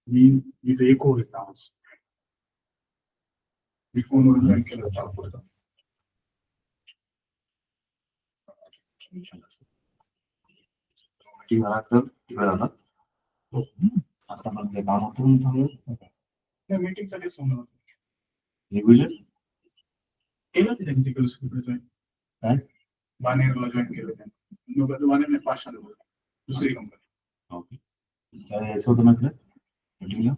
मी इथे एक होईल आवाज. मी फोनवरून जॉईन केलं होतं. मीटिंग साठी फोन केलं ते त्यांनी तिकडे जॉईन बानेरला जॉईन केलं त्यांनी. बानेरने 500 दुसरी कंपनी. यायचं होतं ना इकडे मीटिंगला.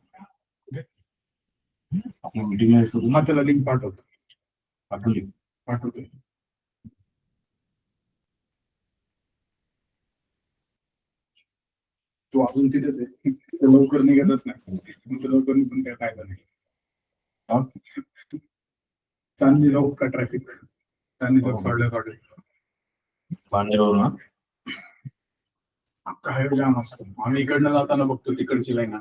आपल्या मीटिंगला यायचं होतं. मग त्याला लिंक पाठवतो. पाठवली. तो अजून तिथेच आहे. लवकर निघतच नाही. लवकर निघून काय फायदा नाही. चांदणी जाऊ का ट्रॅफिक. चांदणी जाऊ सोडल्या बांदेरवर ना काय जाम असतो. आम्ही इकडनं जाताना बघतो तिकडची लाईन.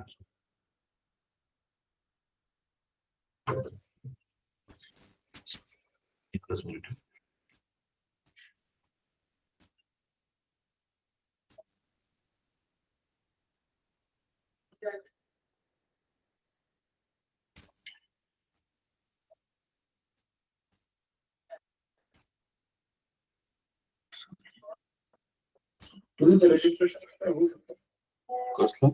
एकच मिनिट. तुझं रजिस्ट्रेशन होऊ शकतं. कसलं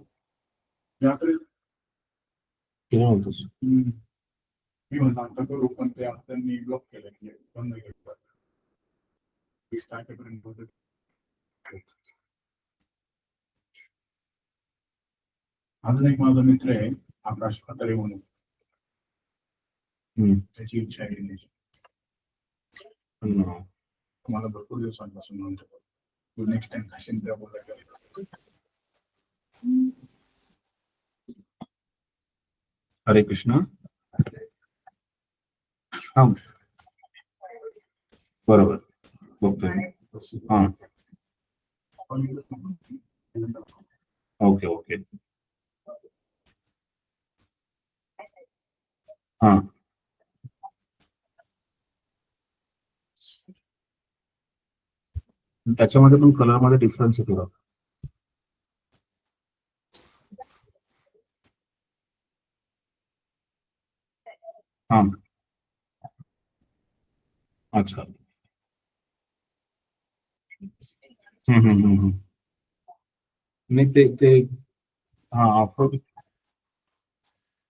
काय म्हणतोस. मी म्हणलं आता करू पण ते आता मी ब्लॉक केलं बंद केलं. 20 तारखेपर्यंत अजून एक माझा मित्र आहे आकाश खतारे म्हणून. त्याची इच्छा आहे मला भरपूर दिवसांपासून म्हणतो तू नेक्स्ट टाइम खाशील त्या बोलायला. हरे कृष्ण. हा बरोबर बघतोय. हा ओके. हा त्याच्यामध्ये पण कलर मध्ये डिफरन्स आहे थोडा. हा अच्छा. नाही ते हा ऑफ व्हाईट.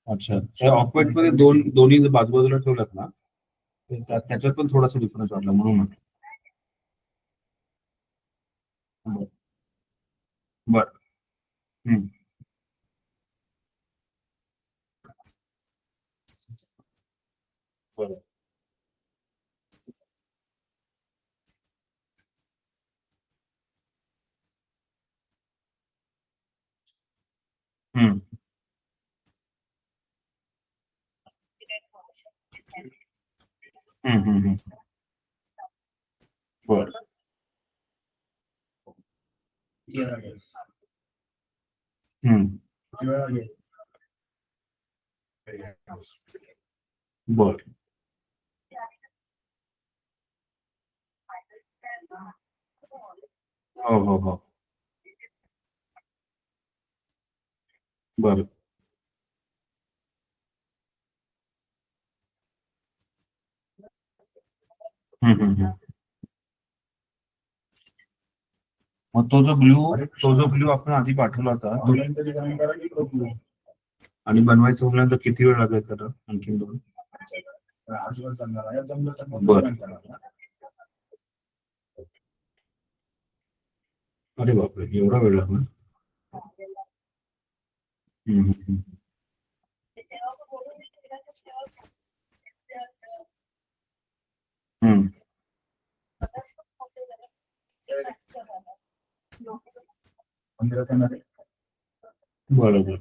अच्छा त्या ऑफ व्हाईट मध्ये दोन्ही जर बाजूला ठेवल्यात ना त्याच्यात पण थोडासा डिफरन्स वाटला म्हणून म्हटलं. बर. बरं. बर. बर. हो. बर. मग तो जो ब्ल्यू आपण आधी पाठवला होता आणि बनवायचं म्हटल्यानंतर किती वेळ लागेल त्याला आणखीन 2. बरं. अरे बापरे एवढा वेळ लागला. बरोबर.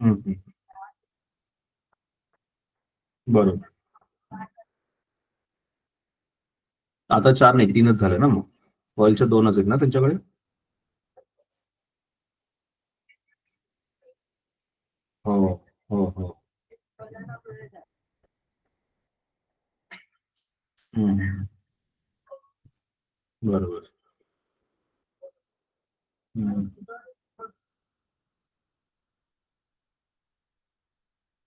हम्म. बरोबर. आता 4 नाही 3च झाले ना, मग ऑइलच्या 2च आहेत ना त्यांच्याकडे. हो हो हो. हम्म. बरोबर. हम्म.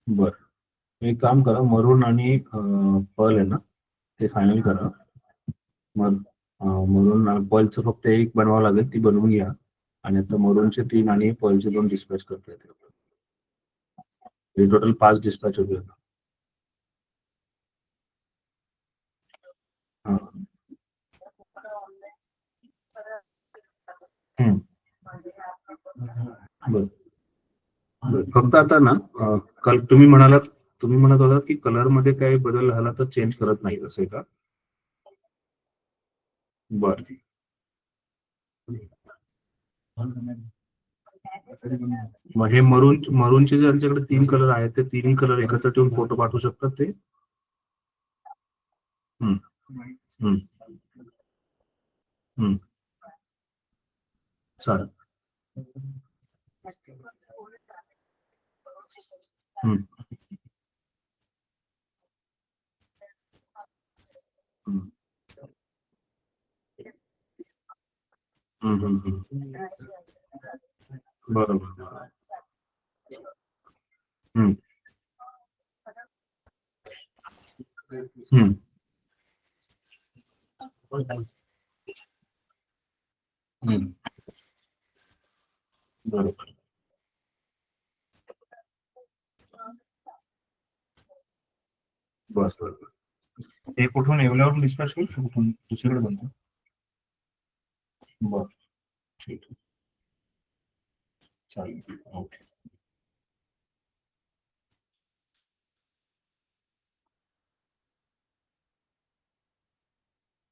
बरं, एक काम करा, मरून आणि पर्ल आहे ना ते फायनल करा. मग मरून पर्लचं फक्त एक बनवावं लागेल, ती बनवून घ्या. आणि आता मरूनचे 3 आणि पर्लचे 2 डिस्पॅच करता येतील. टोटल 5 डिस्पॅच होतील. हा. हम्म. बरं. फक्त आता ना कल तुम्ही म्हणत होता की कलर मध्ये काही बदल झाला तर चेंज करत नाही, असं आहे का? बर. मग हे मरूनचे जे आमच्याकडे 3 कलर आहेत ते 3 कलर एकत्र ठेवून फोटो पाठवू शकतात ते? हम्म. हम्म. हम्म. चालेल. हम्म. हम्म. हम्म. हम्म. बरोबर. हम्म. हम्म. हम्म. बरोबर. बस बरोबर. हे कुठून येवल्यावरून डिस्पॅच होईल, कुठून दुसरीकडे बनतो? बर. ठीक आहे. चालेल. ओके.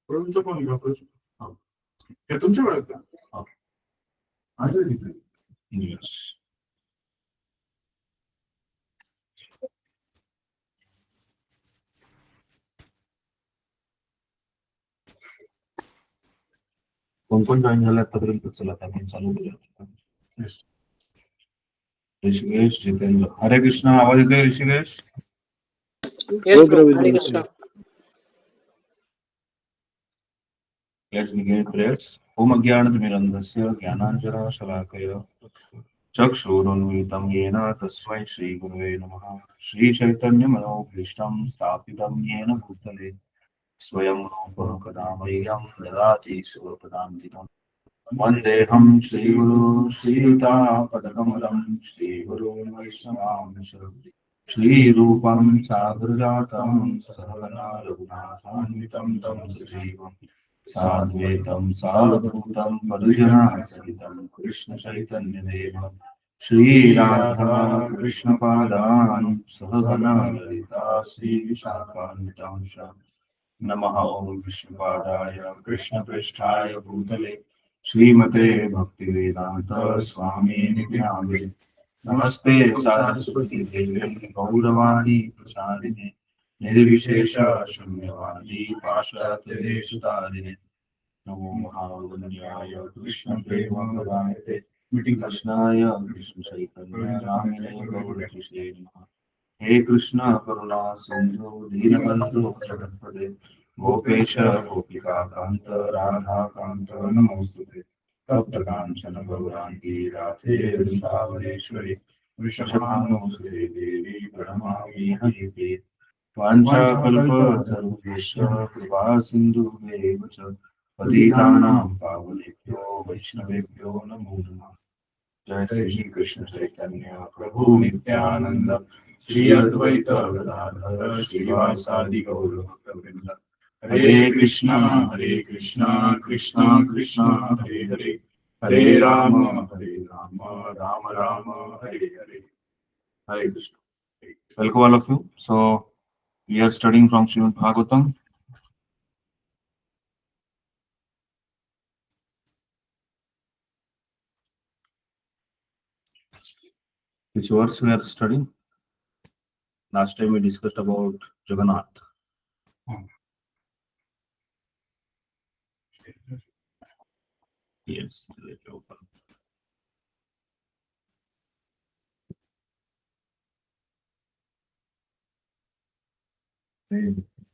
तुमचं कोण घेऊ? हा. हे तुमच्याकडे आहेत का? हा. आहे तिथे. येस. कोण कोण जॉईन झालं आतापर्यंत? चला आता आपण चालू करूया. Yes. ऋषिकेश जितेंद्र, हरे कृष्णा. आवाज येतोय Rishikesh? Yes, bro. Hare Krishna. Let's begin prayers. ओम अज्ञानतिमिरन्धस्य ज्ञानाञ्जनशलाकया चक्षुरुन्मिलितं येन तस्मै श्रीगुरवे नमः. श्रीचैतन्यमनोभीष्टं स्थापितं येन भूतले स्वयं रूपः कदा मह्यं ददाति स्वपदान्तिकम्. वन्देऽहं श्रीगुरु श्रीयुतापदकमलं श्रीगुरुं वैष्णवांश श्रीरूपं साग्रजातं सहगना रघुनाथान्वितं तं सजीवं साद्वैतं सावधूतं परिजनासहितं कृष्णचैतन्यदेवं श्रीराधा कृष्णपादान् सहगना ललिता श्रीविशाखान्वितांश. नमः ओम विष्णुपादाय कृष्णप्रेष्ठाय भूतले श्रीमते भक्तिवेदांत स्वामी नित्यानंद नमस्ते सारस्वती देवे गौरवाणी प्रचारिणे निर्विशेष शून्यवादी पाश्चात्यदेशतारिणे नमो महावदन्याय कृष्ण प्रेमप्रदायते कृष्णाय कृष्ण चैतन्य नामिने गौरकृष्णे नमः. हे कृष्ण करुणा सिंधु दीनबंधु जगत्पते गोपेश गोपिका कांत राधा कांत नमोस्तुते. तप्त कांचन गौरांगी राधे वृंदावनेश्वरी वृषभानुसुते देवी प्रणमामि हरिप्रिये. वाञ्छाकल्पतरुभ्यश्च कृपा सिन्धुभ्येव च पतितानां पावनेभ्यो वैष्णवेभ्यो नमो नमः. जय श्री कृष्ण चैतन्य प्रभु नित्यानंद श्री अद्वैत गदाधर श्रीवासादि गौर भक्तवृंद. हरे Krishna Krishna Krishna Hare Hare Hare Ram Ram Ram Hare Hare. Hare Krishna. Welcome all of you. So we are studying from Srimad Bhagwatam. Which verse we are studying? Last time we discussed about Jagannath. Yes. Let me open.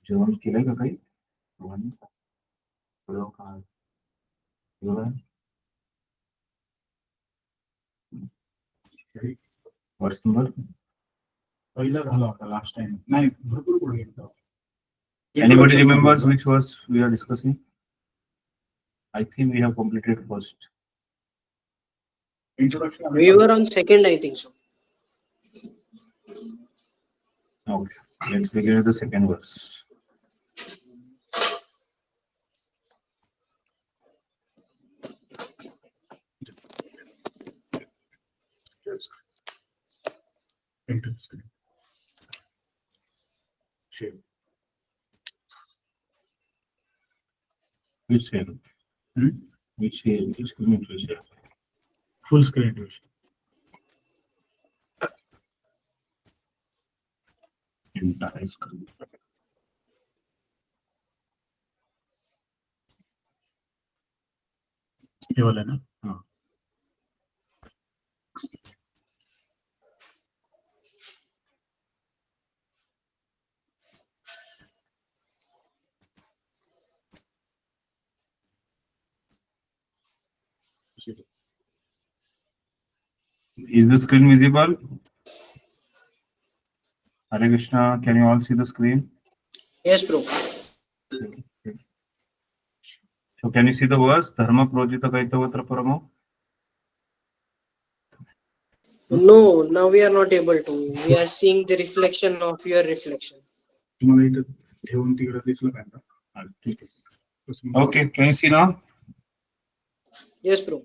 जेवण केलंय का काही? वर्ष नंबर पहिला झाला होता लास्ट टाइम. नाही, भरपूर पुढे गेलो. Anybody remembers which verse we are discussing? I think we have completed first. Introduction. We were on second, I think so. Okay, let's begin with the second verse. Interesting. Share. Which share? Which share? Which screen to share? Full screen version. Entire screen. हे वाला ना. हाँ. Is the screen visible? Hare Krishna, can you all see the screen? Yes, bro. So can you see the verse? Dharma projita kaitavatra paramo? No, now we are not able to. We are seeing the reflection of your reflection. तुम्हाला इथं ठेवून तिकडे दिसलं पाहिजे. Ah, ठीक आहे. Okay, can you see now? Yes, bro.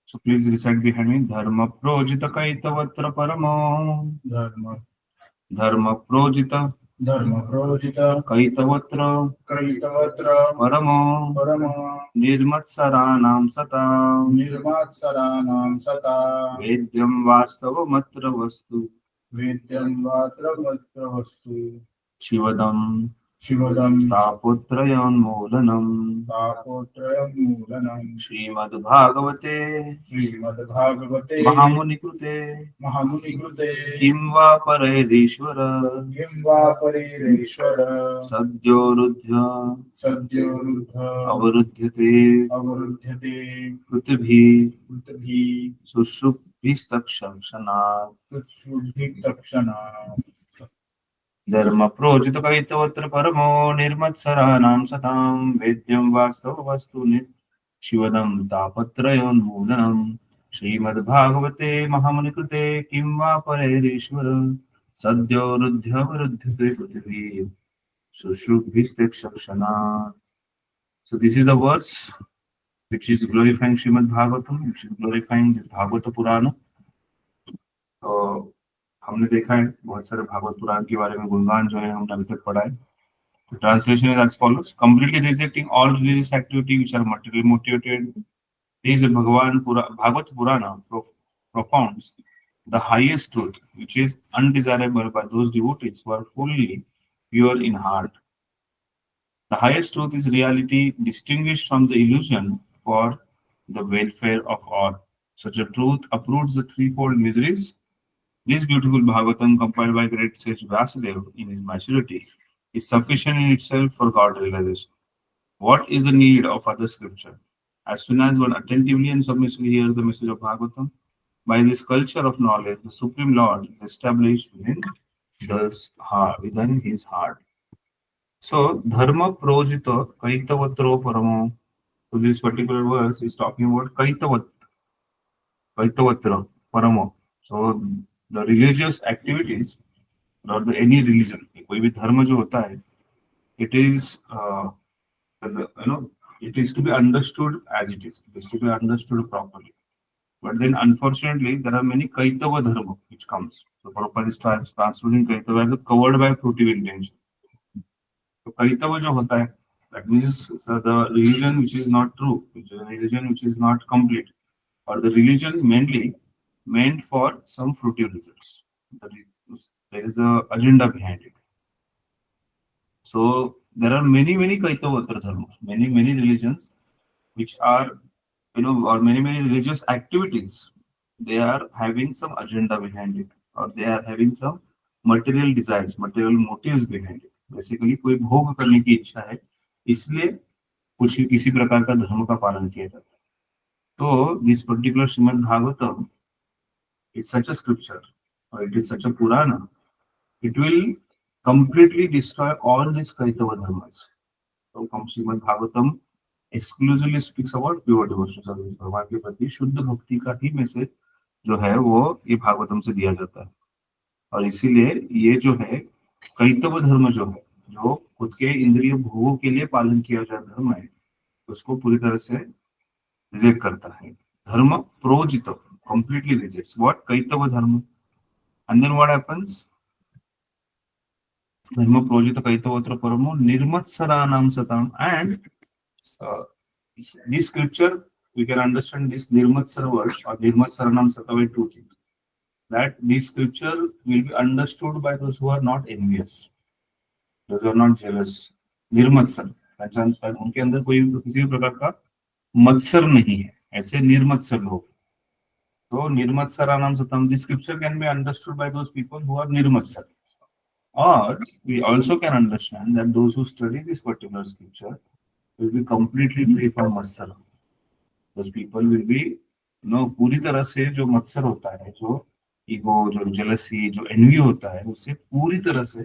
So please recite behind me. Dharma projita kaitavatra paramo. Dharma projita kaitavatra paramo. Nirmatsaranam sata. Vedyam vastavamatra vastu. Shivadam tapotrayan moolanam. Srimad Bhagavate Mahamuni Kimva Paredishwara Sadyorudhya Avarudhyate Prithvi Sushubhistakshana. Dharma projita kaitavatra paramo nirmatsaranam satam vedyam vastava vastu shivadam tapatrayon moolanam Srimad Bhagavate Mahamuni Kimva Paredishwara Sadyo Rudhya Varudhyate Prithvi Sushubhistakshana. So this is the verse which is glorifying Srimad Bhagavatam, which is glorifying the Bhagavata Purana. So हमने देखा है बहुत सारे भागवत पुराण के बारे में गुणगान जो है हमने अभी तक पढ़ा है. The translation is as follows: completely rejecting all religious activity which are materially motivated, this Bhagavad Purana propounds the highest truth which is undesirable by those devotees who are fully pure in heart. The highest truth is reality distinguished from the illusion for the welfare of all. Such a truth uproots the threefold miseries. This beautiful Bhagavatam, compiled by great sage Vasudev in his maturity, is sufficient in itself for God realization. What is the need of other scripture? As soon as one attentively and submissively hears the message of Bhagavatam, by this culture of knowledge, the Supreme Lord is established within his heart. So, Dharma projita kaitavatro paramo. So, this particular verse is talking about kaitavatra paramo. So, the religious activities or any religion, कोई भी धर्म जो होता है, it is it is to be understood as it is. It is to be understood properly. But then, unfortunately, there are many kaitava dharma which comes. So Prabhupada is translating kaitava as covered by fruitive intention. So kaitava जो होता है, that means the religion which is not true, which is a religion which is not complete, or the religion mainly meant for some fruitive results. There is a agenda behind it. So there are many Kaitavatra dharmas, many religions which are, or many religious activities. They are having some agenda behind it, or they are having some material desires, material motives behind it. Basically, कोई भोग करने की इच्छा है, इसलिए कुछ किसी प्रकार का धर्म का पालन किया जाता है. तो this particular Srimad Bhagavatam is such a scripture, or it is such a Purana. It will completely destroy all these Kaitava dharmas. So, Srimad Bhagavatam exclusively speaks about pure devotion service. भगवान के प्रति शुद्ध भक्ति का ही message जो है वो ये भागवतम से दिया जाता है. और इसीलिए ये जो है कैतव धर्म जो है, जो खुद के इंद्रिय भोगों के लिए पालन किया जाता धर्म है, उसको पूरी तरह से रिजेक्ट करता है. धर्म प्रोजित completely rejects what kaitava dharma. And then what happens? Dharma projita kaitavatra paramo nirmatsaranam satam. And this scripture, we can understand this nirmatsara word or nirmatsaranam satam by two things. That this scripture will be understood by those who are not envious, those who are not jealous. Nirmatsar, उनके अंदर कोई किसी भी प्रकार का मत्सर नहीं है, ऐसे निर्मत्सर लोग. So nirmatsaranam satam, this scripture can be understood by those people who are nirmatsar. Or we also can understand that those who study this particular scripture will be completely free from matsara. Those people will be, पूरी तरह से जो मत्सर होता है, जो ego, जो jealousy, जो एनवी होता है, उससे पूरी तरह से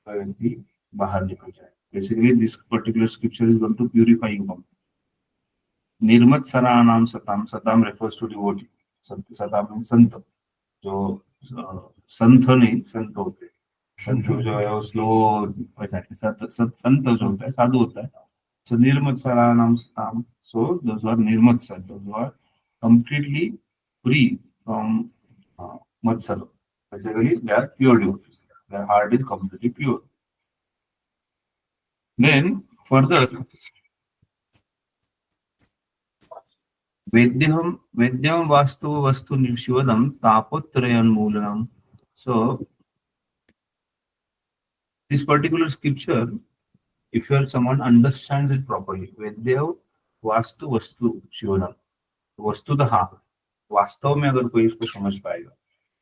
व्यक्ति बाहर निकल जाए. Basically, this particular scripture is going to purify you. Nirmatsaranam satam, satam refers to devotee. सता मीन संत, जो संत नहीं संत होते, संत जो है वो स्लो संत जो होता है साधु होता है. सो निर्मत्सराणाम सताम, सो दोस आर निर्मत्सर, those are completely free from matsar. Basically, they are pure devotees. Their heart is completely pure. Then further, Vedyam vastu nishivadam tapotrayanmulanam. So, this particular scripture, if someone understands it properly, Vedyam vastu shivadam. Vastudha, vastav mein agar koi isko samajh paega.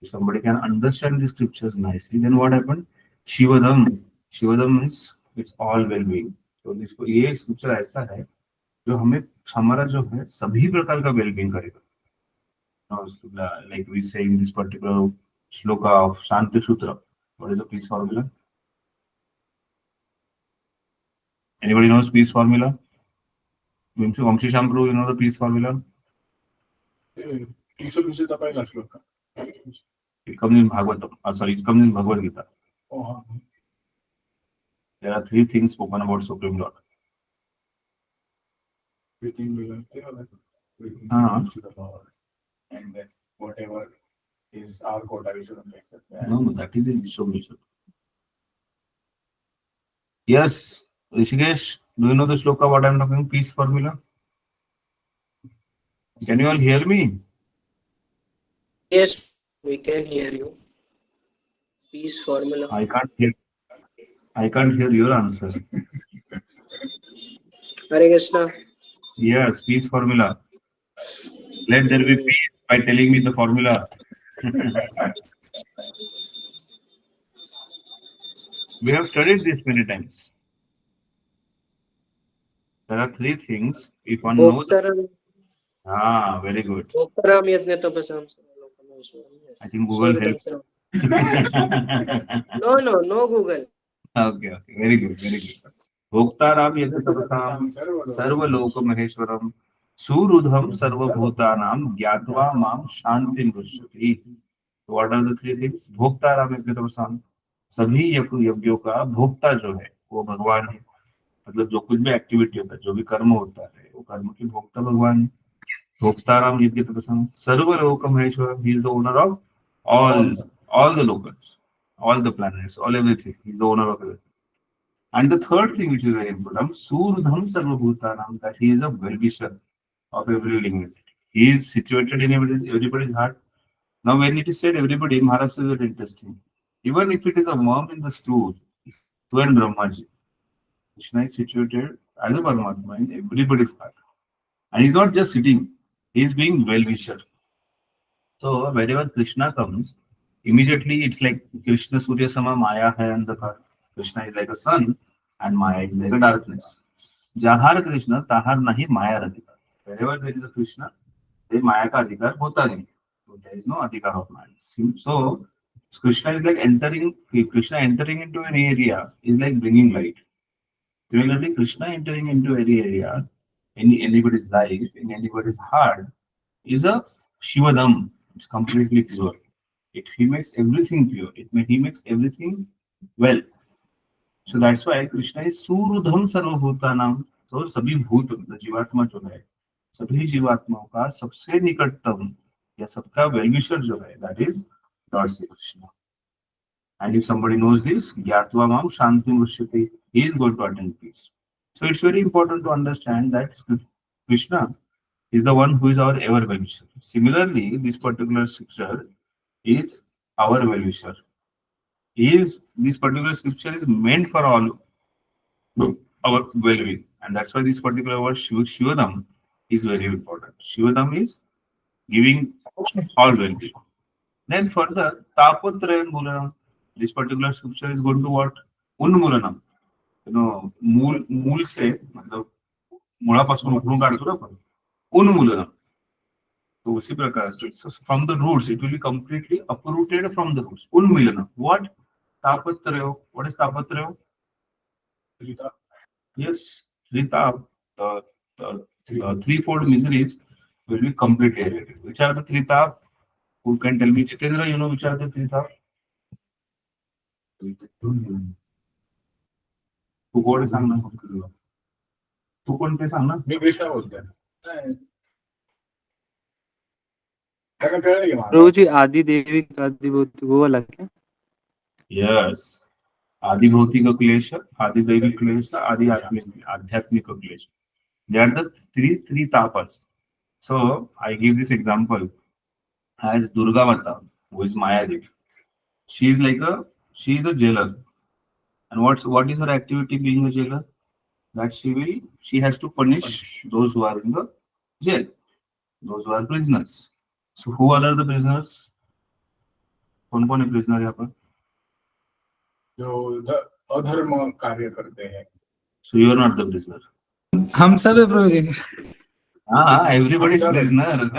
If somebody can understand the scriptures nicely, then what happened? Shivadam means it's all well-being. So, this ये scripture ऐसा है जो हमें हमारा जो है सभी प्रकार का वेलबींग करेगा. Like we say in this particular shloka of Shanti Sutra. What is the peace formula? Anybody knows peace formula? Vamshi Shampru, you know the peace formula? It comes in Bhagwatam. It comes in Bhagavad Gita. There are three things spoken about Supreme Lord. And that whatever is our quota, we shouldn't accept that. No, that is in Vishwamitra. Yes, Rishikesh, do you know the shloka what I am talking? Peace formula. Can you all hear me? Yes, we can hear you. Peace formula. I can't hear your answer. Hare Krishna. Yes, peace formula. Let there be peace by telling me the formula. We have studied this many times. There are three things. If one knows. Very good. I think Google helped. No Google. Okay. Very good. Bhoktaram yadatapatam sarvaloka maheshwaram surudham sarvabhutanam gyatva mam shantim vrishati. What are the three things? Bhoktaram yadatapatam. सभी यज्ञों का भोक्ता जो है वो भगवान है. मतलब जो कुछ भी एक्टिविटी होता है, जो भी कर्म होता है, वो कर्म की भोक्ता भगवान है. भोक्ताराम यज्ञ तपस्या सर्वलोक Maheshwar. He is the owner of all the lokas, all the planets, all everything. He is the owner of everything. And the third thing which is very important, Surudham Sarvabhutanam, that he is a well-wisher of every living entity. He is situated in everybody's heart. Now, when it is said everybody, Maharaj says it interesting. Even if it is a worm in the stool, so and Brahmaji, Krishna is situated as a Paramatma in everybody's heart. And he's not just sitting, he's being well-wisher. So wherever Krishna comes, immediately it's like Krishna Surya Sama Maya hai andhakar. Krishna is like a sun and Maya is like a darkness. Jahar Krishna, tahar nahi Maya adhikar. Wherever there is a Krishna, there Maya ka adhikar hota nahi. So there is no adhikar of Maya. So Krishna is like Krishna entering into an area is like bringing light. Similarly, Krishna entering into any area, in anybody's life, in anybody's heart, is a Shivadam. It's completely pure. He makes everything pure. He makes everything well. So that's why Krishna is Surudham Sarvabhutanam. So सभी भूत मतलब जीवात्मा जो है सभी जीवात्माओं का सबसे निकटतम या सबका वेलविशर जो है that is Lord Sri Krishna. And if somebody knows this, Gyatva Mam Shantim Rushyati, he is going to attain peace. So it's very important to understand that Krishna is the one who is our ever well-wisher. Similarly, this particular scripture is our well-wisher. This particular scripture is meant for all our well-being. And that's why this particular word Shivadam is very important. Shivadam is giving all well-being. Then further, Tapatraya Mulanam. This particular scripture is going to what? Unmulanam. मूल से मतलब मुळापासून उकळून काढतो ना आपण उन्मूलनम. तो उसी प्रकार से from the roots it will be completely uprooted from the roots. Unmilanam. What? Tapatrayo. What is tapatrayo? Yes, the threefold miseries will be completely eradicated. Which are the three tap? Who can tell me? Jitendra, you know which are the three tap? तू कोण सांग ना तू कोणते सांग ना मी कृष्णा बोलतोय काय कळलं की मला प्रभुजी आदि देवी आदि वो वाला क्या? यस आदि भौतिक क्लेश आदि दैविक क्लेश आदि आध्यात्मिक क्लेश they are the three tapas. So I give this example as Durga Mata, who is Maya Devi. She is a jailer. And what is her activity being a jailer? That she has to punish those who are in the jail, those who are prisoners. So who all are the prisoners? कौन है prisoner यहाँ पर? जो अधर्म कार्य करते हैं. So you are not the prisoner. हम सब है प्रभुजी. हाँ, everybody is prisoner.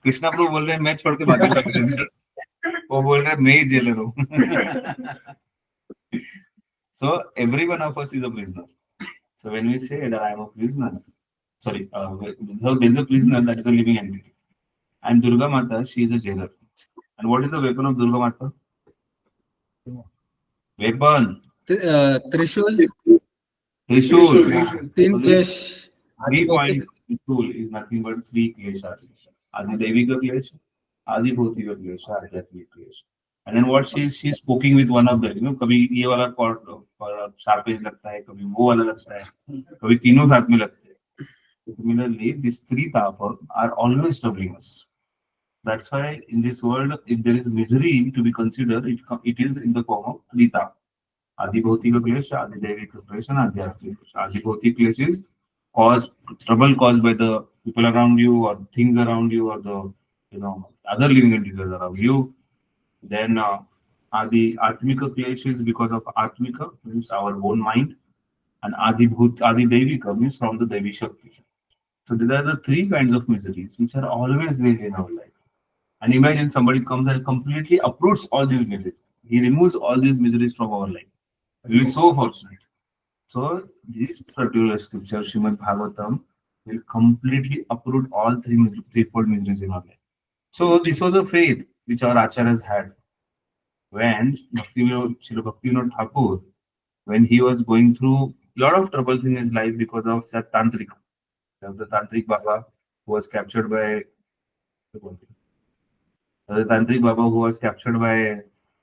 कृष्णा प्रभु बोल रहे हैं मैं छोड़ के बाकी सब prisoner. वो बोल रहे हैं मैं ही jailer हूँ. So every one of us is a prisoner. So when we say that I am a prisoner, sorry, so there is a prisoner that is a living entity. And Durga Mata, she is a jailer. And what is the weapon of Durga Mata? Weapon. त्रिशूल. Trishul. तीन क्लेश. 3 points. Trishul is nothing but 3 kleshas. Adi Devika Klesh, Adi Bhautika Klesh, Adhyatmika Klesh. And then what she's poking with one of them, कभी ये वाला cord sharp edge लगता है, कभी वो वाला लगता है, कभी तीनों साथ में लगते हैं. Similarly, these 3 tapas are always troubling us. That's why in this world, if there is misery to be considered, it is in the form of 3 tapas. Adi Bhautika Klesh, Adi Devika Klesh, and Adhyatmika Klesh. Adi Bhautika Klesh is trouble caused by the people around you or things around you or the other living entities around you. Then Adi Atmika Klesh is because of Atmika, means our own mind, and Adi Devika means from the Devi Shakti. So these are the 3 kinds of miseries which are always there in our life. And imagine somebody comes and completely uproots all these miseries. He removes all these miseries from our life. We will be so fortunate. So this particular scripture, Srimad Bhagwatam, will completely uproot all threefold miseries in our life. So this was a faith which our acharyas had. When Srila Bhaktivinoda Thakur, when he was going through a lot of troubles in his life because of that Tantric, the Tantric Baba who was captured by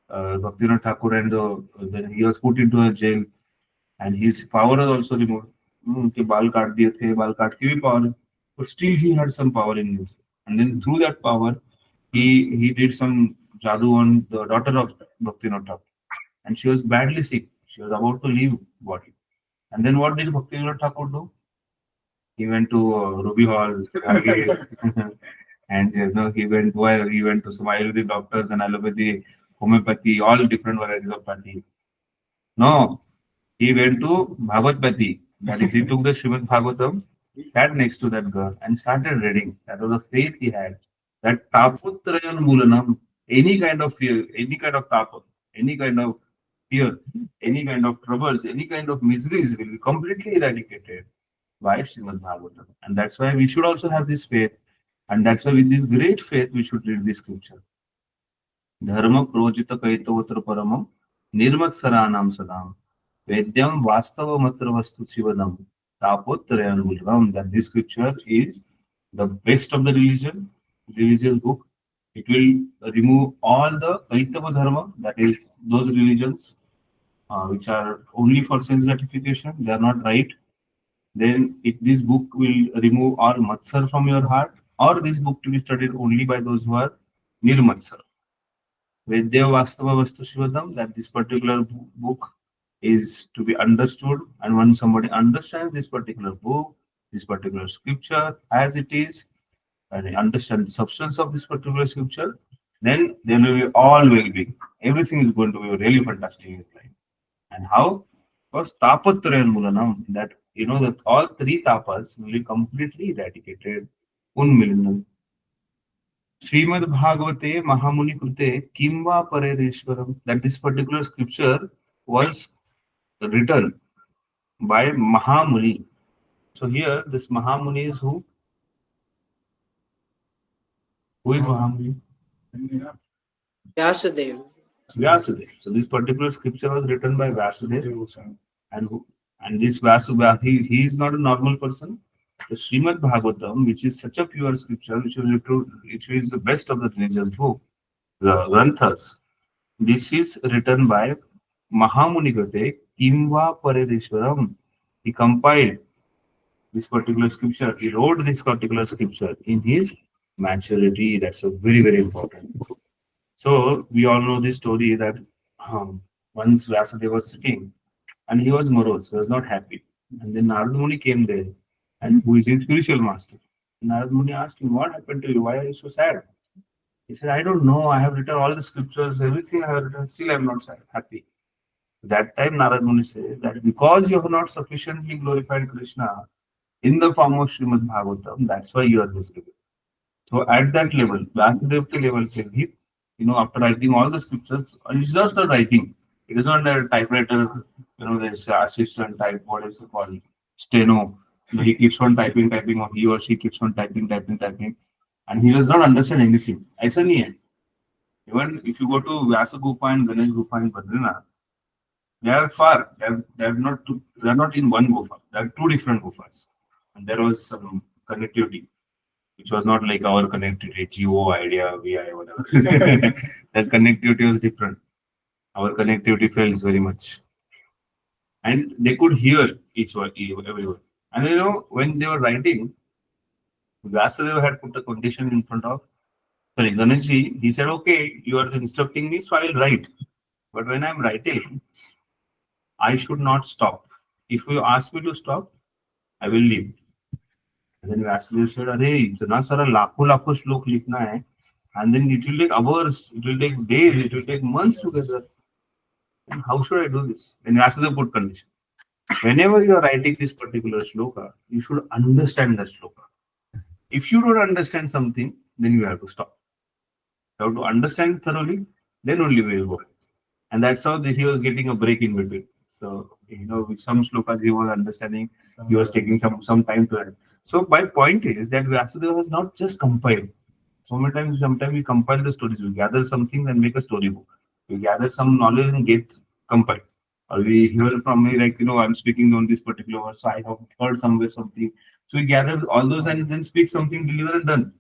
Bhaktivinoda Thakur, and then he was put into a jail, and his power was also removed. उनके बाल काट दिए थे, बाल काट के भी power, but still he had some power in him. And then through that power, he did some jadoo on the daughter of Bhaktivinoda Thakur, and she was badly sick. She was about to leave body. And then what did Bhaktivinoda Thakur do? He went to Ruby Hall, and he went to some Ayurvedic doctors and allopathy, homeopathy, all different varieties of pathy. No, he went to Bhagavad-pati. That is, he took the Srimad Bhagwatam, sat next to that girl, and started reading. That was the faith he had. That taputrayan mulanam, any kind of fear, any kind of tapa, any kind of fear, any kind of troubles, any kind of miseries will be completely eradicated by Srimad Bhagavatam. And that's why we should also have this faith. And that's why with this great faith, we should read this scripture. Dharma projita kaitavatra paramam nirmat saranam sadam vedyam vastava matra vastu shivadam tapotrayan mulvam. That this scripture is the best of the religious book. It will remove all the kaitava dharma, that is those religions which are only for sense gratification. They are not right. Then this book will remove all matsar from your heart, or this book to be studied only by those who are nirmatsar. Vedya Vastava Vastu Shivadam, that this particular book is to be understood, and when somebody understands this particular book, this particular scripture as it is, and they understand the substance of this particular scripture, then there will be all well-being. Everything is going to be really fantastic in his life. And how? Because tapatrayan mulanam, that that all three tapas will be completely eradicated. Unmilanam. Srimad Bhagavate Mahamuni Krute Kimva Parereshwaram, that this particular scripture was written by Mahamuni. So here this Mahamuni is who? Who is Mahamuni? Vyasadeva. Vyasadeva. So this particular scripture was written by Vyasadeva. And this Vyasadeva, he is not a normal person. The Srimad Bhagavatam, which is such a pure scripture, which is the best of the religious book, the Granthas. This is written by Mahamuni Gate Kimva Parereshwaram. He compiled this particular scripture. He wrote this particular scripture in his maturity. That's a very, very important. So we all know this story that once Vyasadeva was sitting and he was morose, he was not happy. And then Narad Muni came there, and who is his spiritual master. Narad Muni asked him, "What happened to you? Why are you so sad?" He said, "I don't know. I have written all the scriptures, everything I have written, still I am not happy." That time Narad Muni said that because you have not sufficiently glorified Krishna in the form of Srimad Bhagavatam, that's why you are miserable. So at that level, Vyasadeva level, after writing all the scriptures, it's just a writing. It is not a typewriter, there's assistant type, what is it called? Steno. He keeps on typing, or he or she keeps on typing, and he does not understand anything. Aisa nahi hai. Even if you go to Vyasa Gufa and Ganesh Gufa in Badrinath, they are far. They are not in one Gufa. There are two different Gufas. And there was some connectivity, which was not like our connectivity, Geo, Idea, VI, whatever. That connectivity was different. Our connectivity fails very much. And they could hear everyone. And when they were writing, Vyasadeva had put a condition in front of Ganeshji. He said, "Okay, you are instructing me, so I will write. But when I am writing, I should not stop. If you ask me to stop, I will leave." And then Vyasadeva said, "Arey, itna sara lakho shlok likhna hai, and then it will take hours, it will take days, it will take months together. And how should I do this?" Then Vyasadeva put condition. Whenever you are writing this particular shloka, you should understand the shloka. If you don't understand something, then you have to stop. You have to understand thoroughly, then only we will go. And that's how he was getting a break in between. So, with some shlokas he was understanding, he was taking some time to learn. So, my point is that Vyasadeva was not just compiled. Sometimes we compile the stories, we gather something and make a storybook. We gather some knowledge and get compiled. Or we hear from me, I'm speaking on this particular verse, so I have heard somewhere something. So we gather all those and then speak something, deliver and done.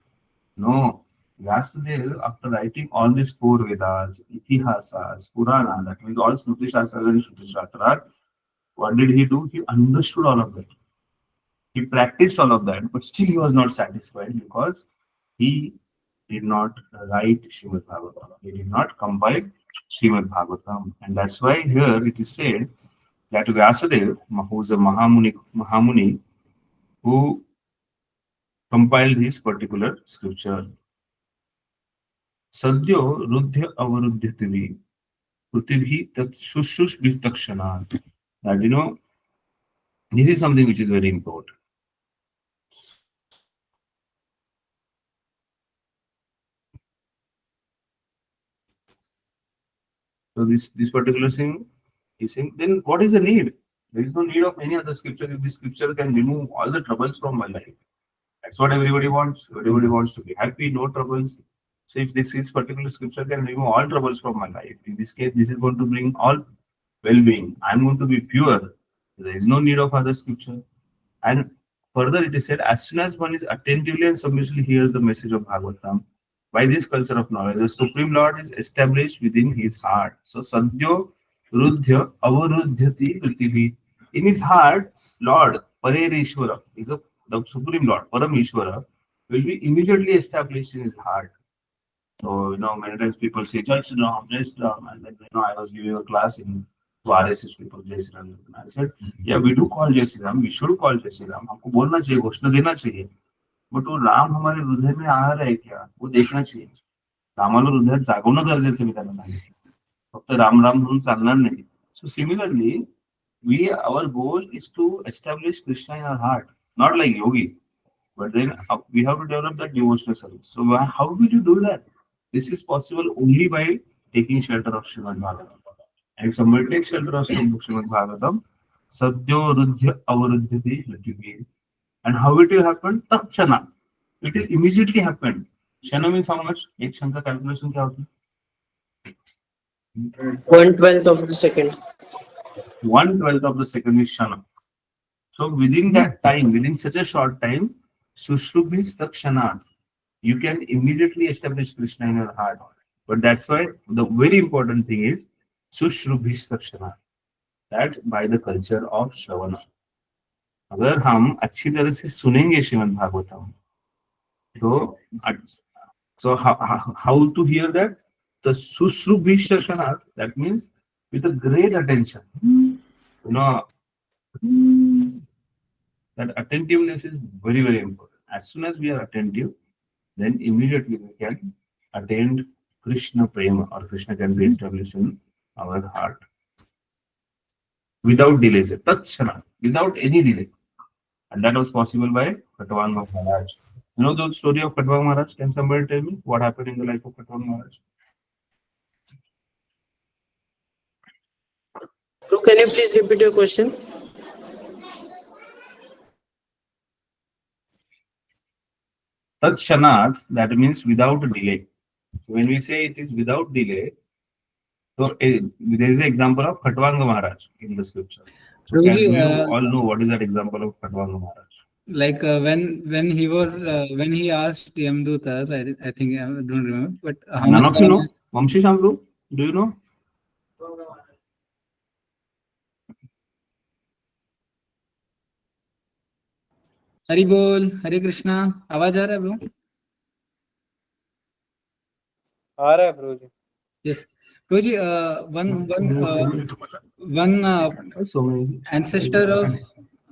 No. Vyasadeva, after writing all these four Vedas, Itihasas, Purana, that means all Smriti Shastras and Shruti Shastras, what did he do? He understood all of that. He practiced all of that, but still he was not satisfied because he did not write Srimad Bhagavatam. He did not compile Srimad Bhagavatam. And that's why here it is said that Vyasadeva, who is a Mahamuni who compiled this particular scripture. Sadyo Rudhya Avaruddhyativi Prithibhi Tat Shushush Bhitakshanat. That this is something which is very important. So this particular thing is saying, then what is the need? There is no need of any other scripture. If this scripture can remove all the troubles from my life. That's what everybody wants. Everybody wants to be happy, no troubles. So if this particular scripture can remove all troubles from my life, in this case, this is going to bring all well-being. I'm going to be pure. There is no need of other scripture. And further, it is said, as soon as one is attentively and submissively hears the message of Bhagavatam, by this culture of knowledge, the Supreme Lord is established within his heart. So, Sadhyo Rudhya Avaruddhyati Prithibhi. In his heart, Lord, Parerishwara, is the Supreme Lord, Paramishwara, will be immediately established in his heart. So, many times people say, Jai Shri Ram, Jai Shri Ram. And then, I was giving a class in RSS people, Jai Shri Ram. I said, yeah, we do call Jai Shri Ram. We should call Jai Shri Ram. हमको बोलना चाहिए, घोषणा देना चाहिए. But वो राम हमारे हृदय में आ रहा है क्या, वो देखना चाहिए. रामाला हृदयात जागवणं गरजेचं मी त्यांना सांगितलं. फक्त राम राम म्हणून चालणार नाही. So similarly, our goal is to establish Krishna in our heart, not like yogi, but then we have to develop that devotional service. So how will you do that? This is possible only by taking shelter of Srimad Bhagavatam. And if somebody takes shelter of Srimad Bhagavatam, Sadhyo Rudhya Avaruddhyati Prithibhi. And how it will happen? Takshana. It will immediately happen. Shana means how much? Ek kshan ka calculation kya hota hai? 1/12 of the second. 1/12 of the second is Shana. So within that time, within such a short time, Sushrubhi Takshana, you can immediately establish Krishna in your heart. But that's why the very important thing is Sushrubhi Takshana. That by the culture of Shravana. अगर हम अच्छी तरह से सुनेंगे श्रीमद् भागवतम, तो so how to hear that? The Sushrubhi Takshana, that means with a great attention. That attentiveness is very, very important. As soon as we are attentive, then immediately we can attain Krishna Prema, or Krishna can be established in our heart. Without delay, Tatshana, without any delay. And that was possible by Khatwanga Maharaj. You know the story of Khatwanga Maharaj? Can somebody tell me what happened in the life of Khatwanga Maharaj? Bro, can you please repeat your question? Tatshanat, that means without delay. When we say it is without delay, so there is an example of Khatwanga Maharaj in the scripture. So Prabhuji, can you all know what is that example of Khatwanga Maharaj? like when he was when he asked the Yamdutas, I think I don't remember, but None of you know? Vamshi Shambhu, do you know? Hari बोल, हरे कृष्णा. आवाज आ रहा है bro? आ रहा है प्रभुजी. Yes. Prabhuji, one So many. ancestor of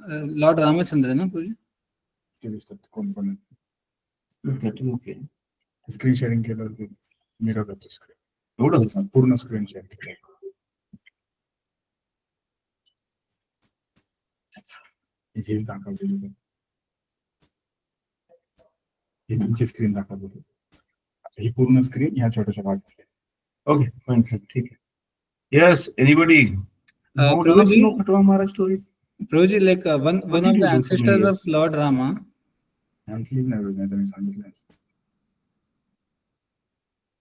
Lord Ramachandra, no, Prabhuji? Okay. Screen sharing केलं होतं मेरा screen एवढं पूर्ण स्क्रीन शेअर केलं. हेच दाखवलेलं, हे तुमची स्क्रीन दाखवत होते. आता ही पूर्ण स्क्रीन ह्या छोट्याशा भागात. Okay, fine, ठीक है. Yes, anybody? No, none of you know Khatwanga Maharaj story? Prabhuji, like one of did you the do so many ancestors of years? Lord Rama. आणखी नाही मी सांगितलं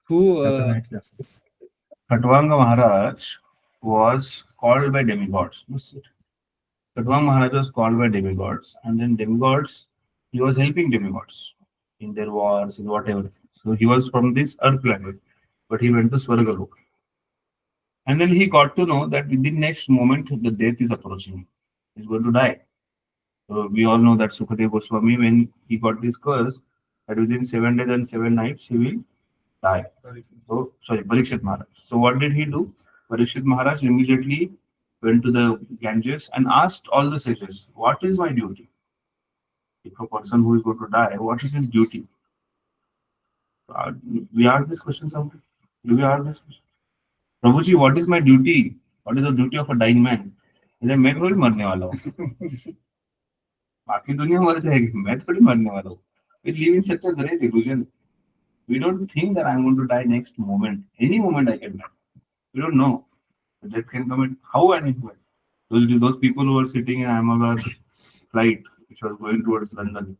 Who Khatwanga Maharaj was called by demigods. Khatwanga Maharaj was called by demigods, and then demigods, he was helping demigods in their wars, in whatever. So he was from this earth planet, but he went to Swargalok. And then he got to know that within next moment, the death is approaching. He's going to die. So we all know that Sukadeva Goswami, when he got this curse, that within 7 days and 7 nights he will die. So, sorry, Parikshit Maharaj. So what did he do? Parikshit Maharaj immediately went to the Ganges and asked all the sages, what is my duty? If a person who is going to die, what is his duty? Uh, we ask this question sometimes. Do we ask this question? Prabhuji, what is my duty? What is the duty of a dying man? मैं थोड़ी मरने वाला हूँ बाकी दुनिया मर जाएगी मैं थोड़ी मरने वाला हूँ We live in such a great illusion. We don't think that I'm going to die next moment. Any moment I can die. We don't know. Death can come at how and when. Those people who were sitting in Ahmedabad flight which was going towards London,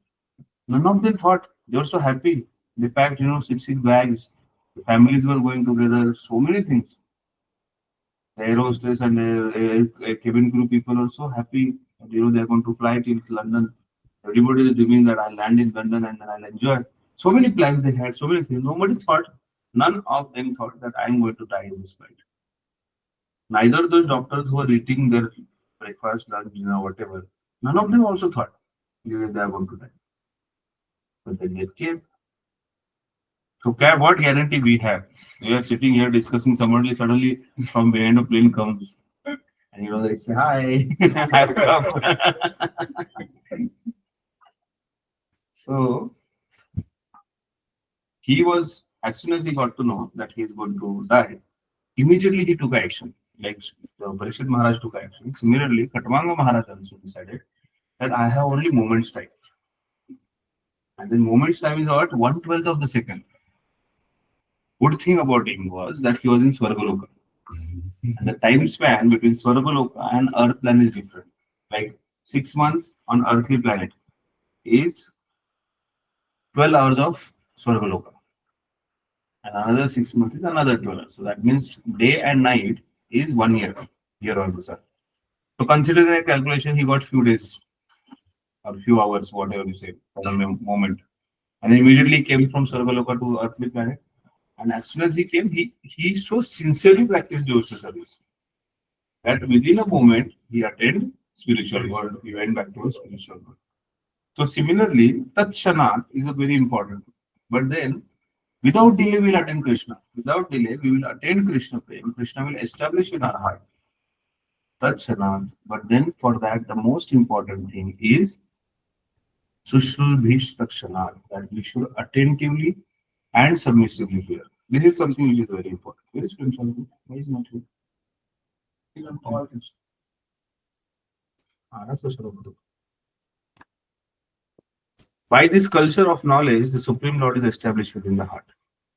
none of them thought. They were so happy. They packed, 6 bags. The families were going together. So many things. The air hostess and cabin crew people are so happy. They're going to fly till London. Everybody is dreaming that I'll land in London and then I'll enjoy. So many plans they had, so many things. Nobody thought, none of them thought that I'm going to die in this flight. Neither those doctors who were eating their breakfast, lunch, dinner, whatever, none of them also thought they are going to die. But then death came. So what guarantee we have? We are sitting here discussing, somebody suddenly from behind a plane comes and they say, hi, I've come. So he was, as soon as he got to know that he is going to die, immediately he took action. Like the Parikshit Maharaj took action. Similarly, Khatwanga Maharaj also decided that I have only moments time. And then moments time is what? 1/12 of the second. Good thing about him was that he was in Swargaloka. And the time span between Swargaloka and Earth planet is different. Like 6 months on earthly planet is 12 hours of Swargaloka. And another 6 months is another 12 hours. So that means day and night is 1 year. Year on the sun. So consider the calculation, he got few days or few hours, whatever you say, for a moment. And then immediately came from Swargaloka to earthly planet. And as soon as he came, he so sincerely practiced devotional service that within a moment he attained spiritual world. He went back to a spiritual world. So similarly, Tatshanat is a very important. But then, without delay, we will attain Krishna. Without delay, we will attain Krishna Prem. Krishna will establish in our heart. Tatshanat. But then, for that, the most important thing is Sushrubish Tatshanat, that we should attentively and submissively hear. This is something which is very important. Where is Prem? Why is not here? He's on call. By this culture of knowledge, the Supreme Lord is established within the heart.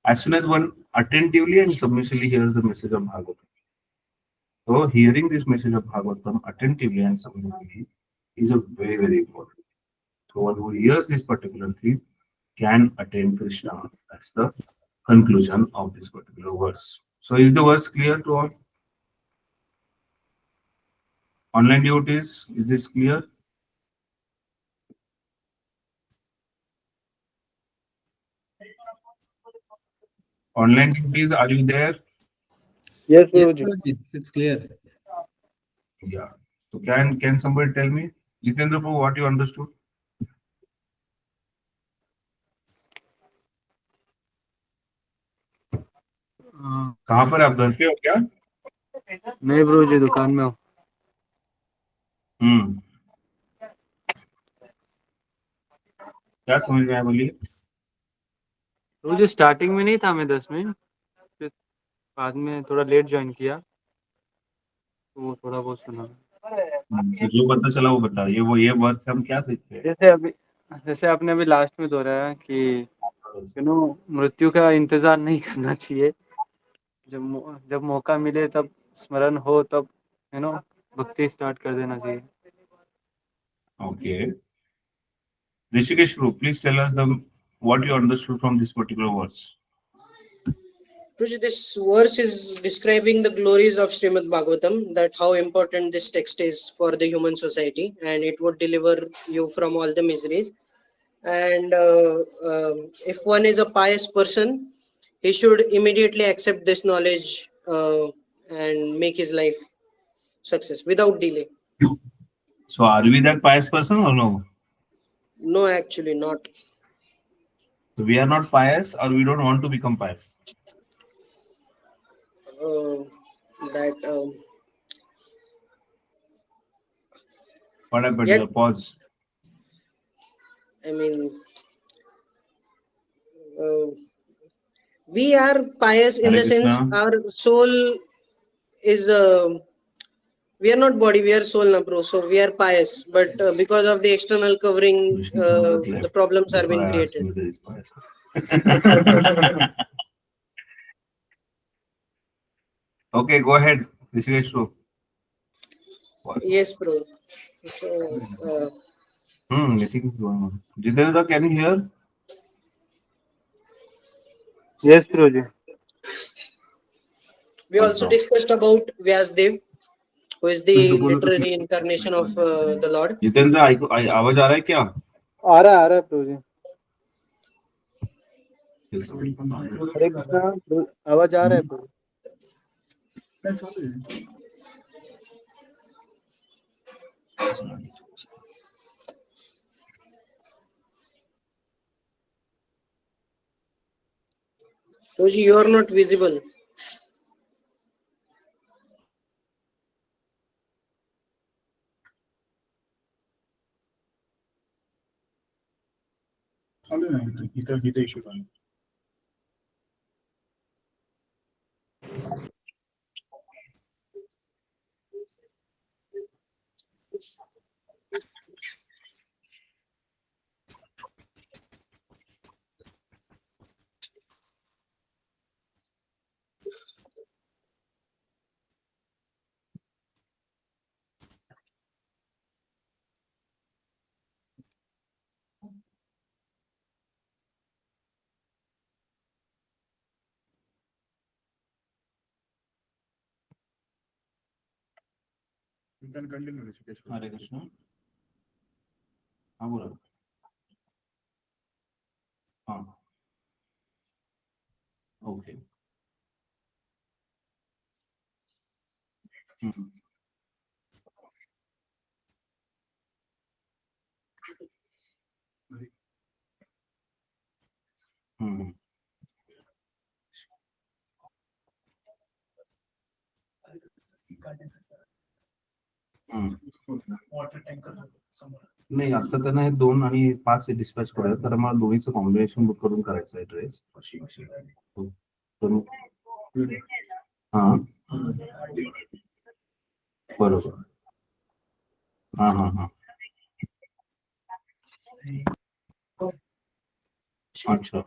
As soon as one attentively and submissively hears the message of Bhagavatam. So, hearing this message of Bhagavatam attentively and submissively is a very, very important. So, one who hears this particular thing can attain Krishna. That's the conclusion of this particular verse. So, is the verse clear to all? Online devotees, is this clear? Online devotees, are you there? Yes, Yes, Prabhuji. Prabhuji, it's clear. Yeah. So, can somebody tell me, Jitendra Prabhu, what you understood? कहाँ पर आप घर पे हो क्या? नहीं प्रभुजी दुकान में हूँ. क्या समझ में आया बोलिए? प्रभुजी स्टार्टिंग में नहीं था मैं 10 मिनट, फिर बाद में थोड़ा लेट ज्वाइन किया तो वो थोड़ा बहुत सुना. तो जो पता चला वो बता. ये वर्ड से हम क्या सीखते हैं? जैसे आपने अभी लास्ट में दोहराया कि मृत्यु का इंतजार नहीं करना चाहिए, जब मौका मिले तब स्मरण हो तब भक्ति स्टार्ट कर देना चाहिए. Okay. Rishikesh Prabhu, please tell us what you understood from this particular verse. This verse is describing the glories of Srimad Bhagavatam, that how important this text is for the human society, and it would deliver you from all the miseries. And if one is a pious person, he should immediately accept this knowledge and make his life success without delay. So are we that pious person or no? No, actually not. So we are not pious, or we don't want to become pious. That What happened? Yet- Your pause. I mean, we are pious in Hare the sense Krishna. our soul is. We are not body, we are soul, na bro. So we are pious, but because of the external covering, Vishnu Prabhupada the left problems are before being I asked created. whether he's pious. Okay, go ahead. Rishikesh. Yes, bro. So, Meeting is going on. Jitendra, can you hear? Yes, Prabhuji. we also discussed about Vyasdev, who is the literary incarnation of the Lord. Jitendra आवाज आ रहा है क्या? आ रहा है प्रभुजी. हरे कृष्णा, आवाज आ रहा है प्रभु. That's all it is. Toji, you are not visible. चालू आहे इथं इश्यू आहे. You can continue, Rishikesh. हरे कृष्ण. हाँ बोला. हाँ. Okay. वॉटर टँकर नाही आता त्यांना हे 2 आणि 5 डिस्पॅच करूया, तर मला दोन्हीचं कॉम्बिनेशन बुक करून करायचं आहे ड्रेस. हा बरोबर. हा हा हा. अच्छा.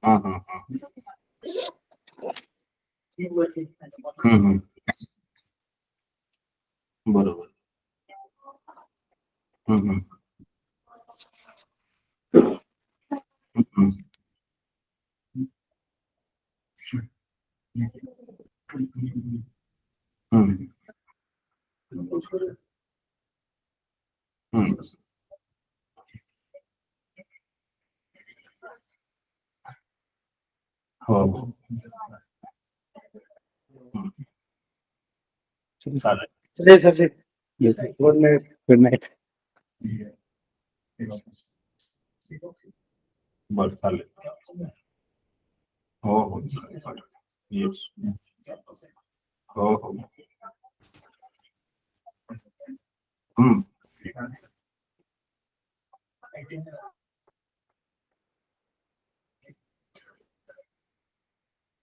हा हा हा. बरोबर. हो चालेल. चलिए sir ji. Good night. Good night. बरं चालेल. हो हो चालेल. येस. हो हो.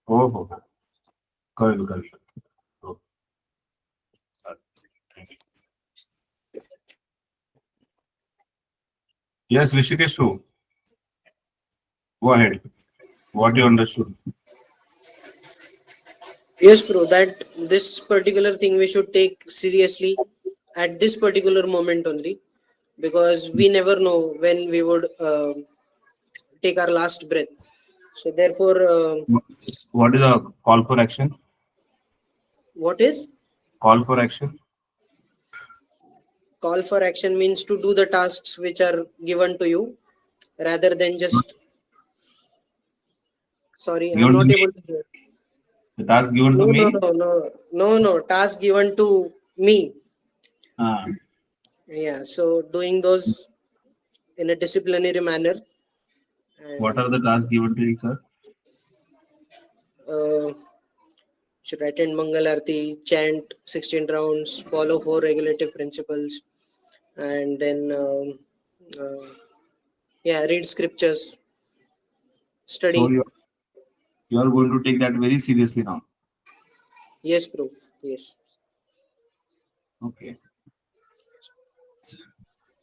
हो हो हो कळेल कळेल. हो चालेल. Yes, Rishikesh, go ahead. What you understood? Yes, bro. That this particular thing we should take seriously at this particular moment only, because we never know when we would take our last breath. So therefore, What is a call for action? what is Call for action? call for action means to do the tasks which are given to you, rather than just. Sorry, I'm Given to not me? able to hear. The task given to No, no, me? no, no, no, no. Task given to Me, Ah, yeah. So doing those in a disciplinary manner. what And are the tasks given to you, sir? should attend Mangal Arti, chant 16 rounds, follow 4 regulative principles, and then yeah, read scriptures, So study. you are going to take that very seriously now. Yes, bro. Yes. Okay.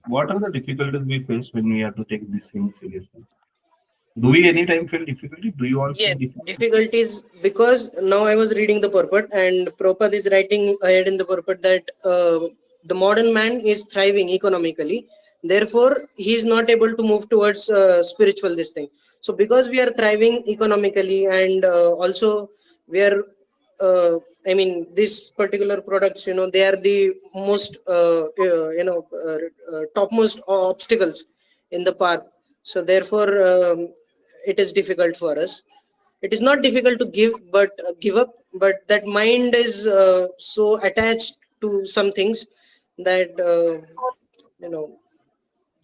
What are the difficulties we face when we have to take this thing seriously? Do we anytime feel difficulty? Do you all Yes, feel difficulty? difficulties because now I was reading the purport and Prabhupada is writing ahead in the purport that the modern man is thriving economically. Therefore, he is not able to move towards spiritual this thing. So, because we are thriving economically and also we are, I mean, these particular products, they are the most, topmost obstacles in the path. So, therefore, it is difficult for us. It is not difficult to give up, but that mind is so attached to some things that you know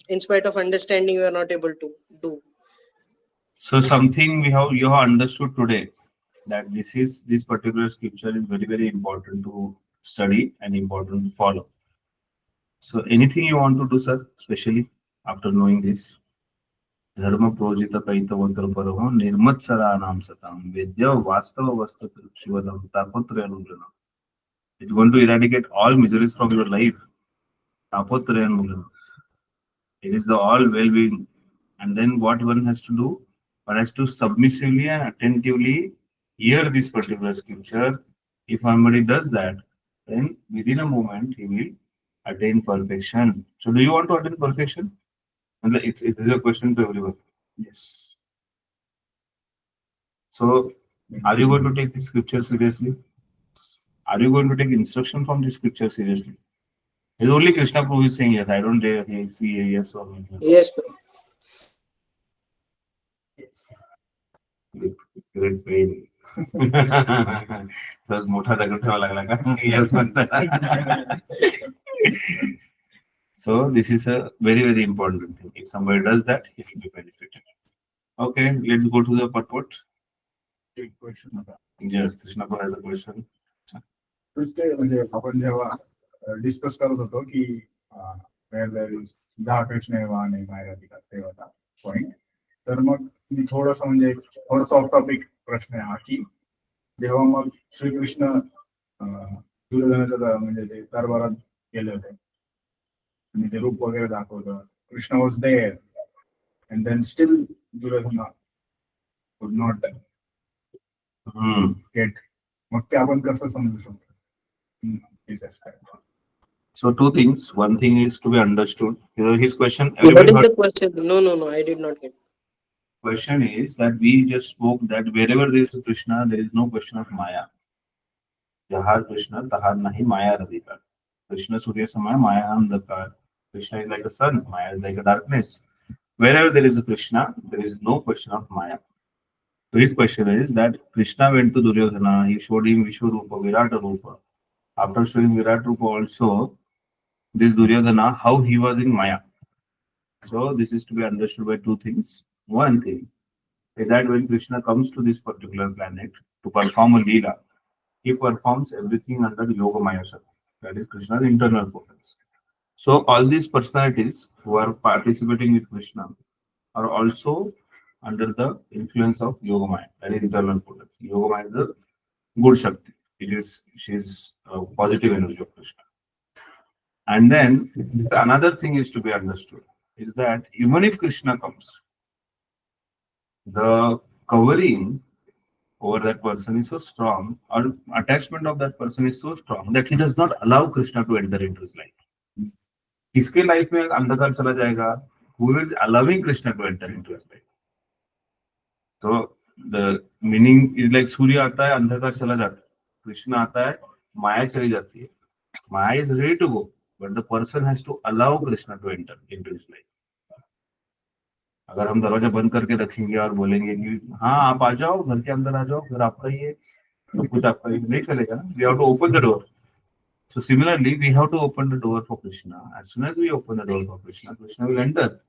in spite of understanding we are not able to do. So something you have understood today that this particular scripture is very, very important to study and important to follow. So anything you want to do, sir, especially after knowing this? Dharma projita kaitavatra paraho nirmatsaranam satam vedya vastava vastata shivadam tapotrayanulana. It's going to eradicate all miseries from your life. Tapotrayanulana. It is the all well-being. And then what one has to do? One has to submissively and attentively hear this particular scripture. If somebody does that, then within a moment he will attain perfection. So do you want to attain perfection? And it is a question to everyone. Yes. So are you going to take the scripture seriously? Are you going to take instruction from the scripture seriously? It's only Krishna Prabhu is saying yes. I don't dare see a yes or no. Yes, bro. With great pain. तर मोठा दगड ठेवा लागला का Yes म्हणतात. So this is a very, very important thing. If somebody does that, he will be benefited. Okay, let's go to the purport. Yes, Krishna Prabhu has a question. ते म्हणजे आपण जेव्हा डिस्कस करत होतो की where there is 10 कृष्ण आणि मायराधिका तेव्हा point तर मग मी थोडंसं म्हणजे थोडंसं ऑफ टॉपिक प्रश्न आहे हा की जेव्हा मग श्रीकृष्ण दुर्योधनाच्या म्हणजे जे दरबारात गेले होते आणि ते रूप वगैरे दाखवलं Krishna was there and then still Duryodhana could not get मग ते आपण कसं समजू शकतो? So two things. One thing is to be understood. His question. What Everybody is heard. the question? No, I did not get. Question is that we just spoke that wherever there is a Krishna, there is no question of Maya. Jahar Krishna, tahar nahi Maya radhika. Krishna Surya Samaya, Maya Andhakar. Krishna is like a sun, Maya is like a darkness. Wherever there is a Krishna, there is no question of Maya. So his question is that Krishna went to Duryodhana, he showed him Vishwarupa, Virata Rupa. After showing Virata Rupa also, this Duryodhana, how he was in Maya. So this is to be understood by two things. One thing is that when Krishna comes to this particular planet to perform a Leela, he performs everything under Yoga Maya Shakti. That is Krishna's internal focus. So all these personalities who are participating with Krishna are also under the influence of Yoga Maya, that is internal focus. Yoga Maya is the good Shakti. She is a positive energy of Krishna. And then another thing is to be understood is that even if Krishna comes, the covering over that person is so strong, or attachment of that person is so strong that he does not allow Krishna to enter into his life. किसके life में अंधकार चला जाएगा? Who is allowing Krishna to enter into his life? So the meaning is like सूर्य आता है, अंधकार चला जाता है. Krishna आता है, माया चली जाती है. Maya is ready to go, but the person has to allow Krishna to enter into his life. अगर हम दरवाजा बंद करके रखेंगे और बोलेंगे कि हाँ आप आ जाओ, घर के अंदर आ जाओ, घर आपका ही है, कुछ आपका ही नहीं चलेगा ना. We have to open the door. So similarly, we have to open the door for Krishna. As soon as we open the door for Krishna, Krishna will enter.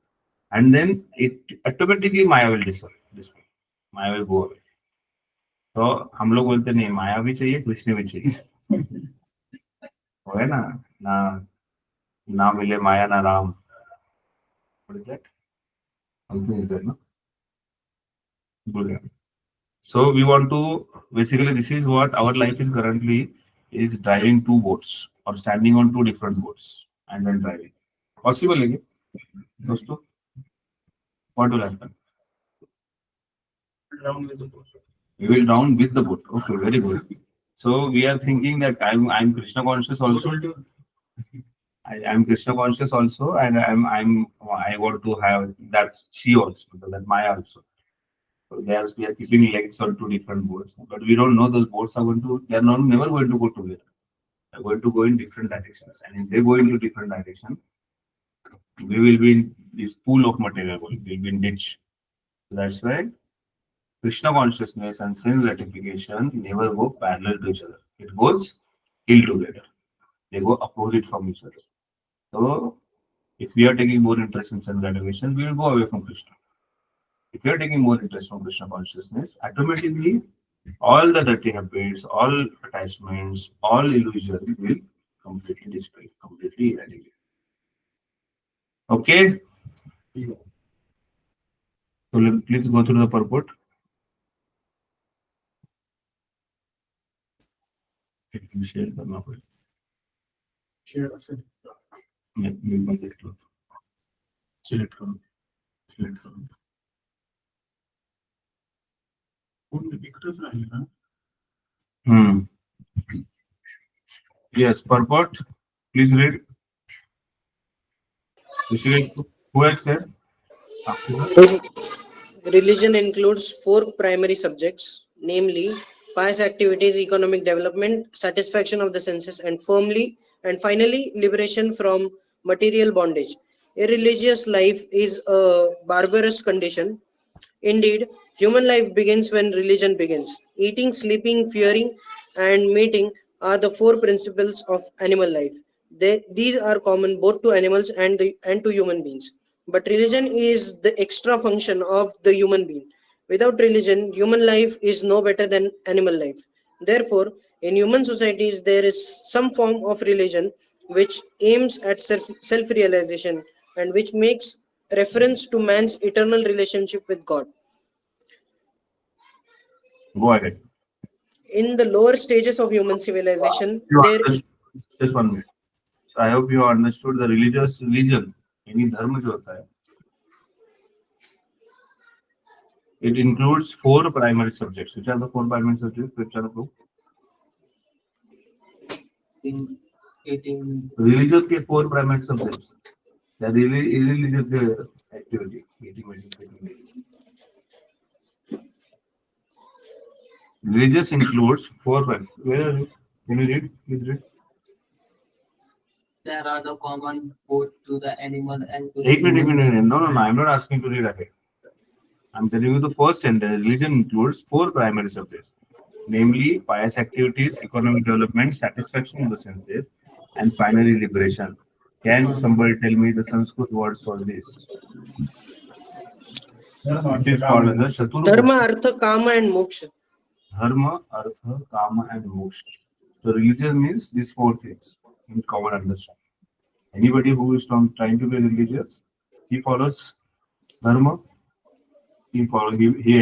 And then it automatically Maya will dissolve. Maya will go away. तो हम लोग बोलते नहीं माया भी चाहिए कृष्ण भी चाहिए वो है ना ना ना मिले माया ना Ram. What is that? Something is there, no? Good. So we want to basically this is what our life is currently is driving two boats or standing on two different boats and then driving. Possible again? दोस्तों, what will happen? Drown with the boat. We will drown with the boat. Okay, very good. So we are thinking that I'm Krishna conscious also. I'm Krishna conscious also, and I want to have that she also, that Maya also. So we are keeping legs on two different boats, but we don't know those boats are going to. They are not never going to go together. They're going to go in different directions, and if they go into different direction, we will be in this pool of material. We'll be in ditch. So that's why Krishna consciousness and sense gratification never go parallel to each other. It goes ill together. They go opposite from each other. So, if we are taking more interest in sense gratification, we will go away from Krishna. If we are taking more interest from Krishna consciousness, automatically all the dirty habits, all attachments, all illusion will completely disappear, completely eradicate. Okay? So, please go through the purport. Share करना पड़ेगा. Share असेल. मैं बंद कर select करो. कोण इकडंच राहील ना? Yes, purport. Please read. Who has said? Religion includes 4 primary subjects, namely pious activities, economic development, satisfaction of the senses, and finally liberation from material bondage. A religious life is a barbarous condition. Indeed, human life begins when religion begins. Eating, sleeping, fearing, and mating are the 4 principles of animal life. These are common both to animals and to human beings. But religion is the extra function of the human being. Without religion, human life is no better than animal life. Therefore, in human societies, there is some form of religion which aims at self realization and which makes reference to man's eternal relationship with God. Go ahead. In the lower stages of human civilization, Just 1 minute. So I hope you understood the religious religion. Any dharma जो होता है, it includes 4 primary subjects. Which are the 4 primary subjects? Which are the 4? Religion के 4 primary subjects. The religious activity. Eating. Religious includes 4 primary. Where are you? Can you read? Please read. There are the common both to the animal and to एक minute. No. I'm not asking to read ahead. I'm telling you the first sentence. Religion includes 4 primary subjects, namely pious activities, economic development, satisfaction of the senses, and finally liberation. Can somebody tell me the Sanskrit words for this? It is called as the Chatur. Dharma, Artha, Kama, and Moksha. Dharma, Artha, Kama, and Moksha. So religion means these 4 things in common understanding. Anybody who is trying to be religious, he follows Dharma. He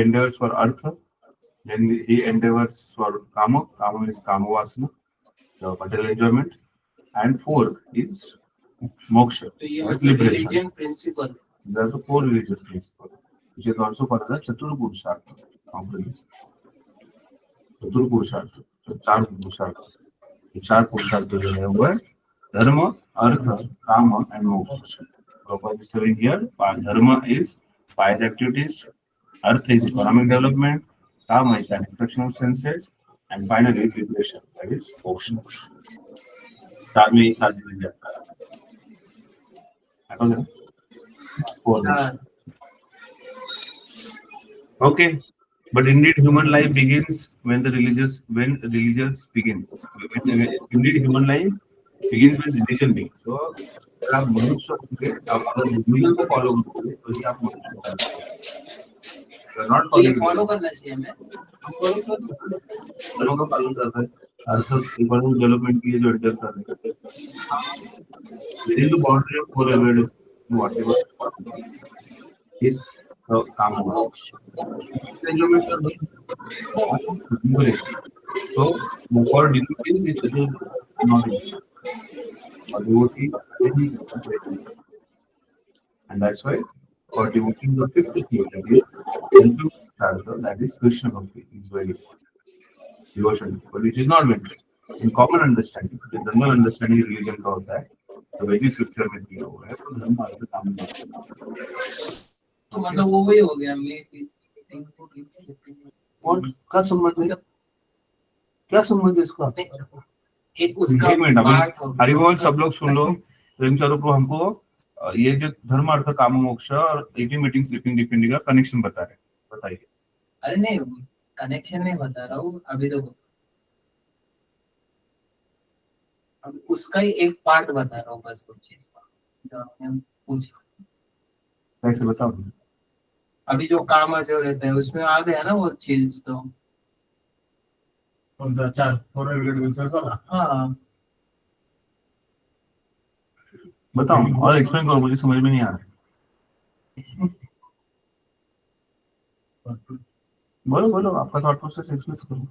endeavors for Artha. Then he endeavors for Kama. Kama is Kama Vasana, the material enjoyment. And 4 is Moksha, liberation. religion principle. There are the 4 religious principles, which is also called the Chatur Purushartha. Chatur Purushartha. So 4 Purushartha. The 4 Purushartha जो है वो है Dharma, Artha, Kama, and Moksha. Prabhupada is telling here, Dharma is pious activities, Artha is economic development, Kama is satisfaction of senses, and finally liberation, that is Moksha. Start me, start with that. Okay, but indeed human life begins when religious begins. Indeed human life begins with religion being. So अगर आप मनुष्य होंगे, आप अगर religion को follow करोगे, तो ही आप मनुष्य बन सकते हैं. You are not ये following फॉलो religion. करना चाहिए हमें. हम follow कर सकते हैं. धर्म का पालन करते हैं. अर्थ इकोनॉमिक डेवलपमेंट के लिए जो एडजस्ट कर रहे हैं. Within the boundary of four available, whatever is काम होगा. Enjoyment कर दो. So for discipline, it is not easy. Or devotee, and that's why for devotee the fifth thing that is Krishna Bhakti is very devotion, but which is not mental. In common understanding, the general understanding religion का होता है, तो वैदिक scripture में दिया हुआ है, तो धर्म अर्थ काम नहीं होता. तो मतलब वो वही हो गया और क्या संबंध है? क्या संबंध है इसका? एक उसका एक मिनट, पार्ट हो गया. हरिवंश सब लोग सुन लो. प्रेम स्वरूप हमको ये जो धर्म अर्थ काम मोक्ष और 18 मीटिंग स्लीपिंग डिफेंडिंग का कनेक्शन बता रहे हैं. बताइए. अरे नहीं, कनेक्शन नहीं बता रहा हूँ अभी. तो अब उसका ही एक पार्ट बता रहा हूँ बस कुछ चीज का जो आपने पूछा. कैसे बताओ? अभी जो काम जो रहते हैं उसमें आ गया ना वो चीज. तो हाँ, बताओ और एक्सप्लेन करो, मुझे समझ में नहीं आ रहा. बोलो बोलो, आपका थॉट प्रोसेस एक्सप्रेस करो.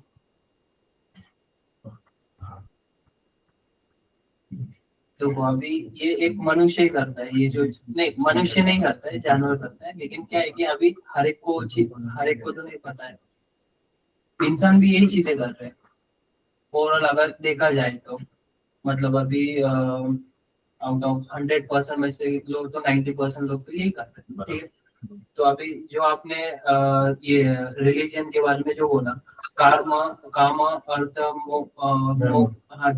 तो अभी ये एक मनुष्य ही करता है. ये जो नहीं, मनुष्य नहीं करता है, जानवर करता है. लेकिन क्या है कि अभी हर एक को तो नहीं पता है. इंसान भी यही चीजें कर रहे हैं. ओवरऑल अगर देखा जाए तो मतलब अभी आउट ऑफ 100% में से लोग तो 90% लोग तो यही करते हैं. ठीक है. तो अभी जो आपने ये रिलीजन के बारे में जो बोला, काम अर्थ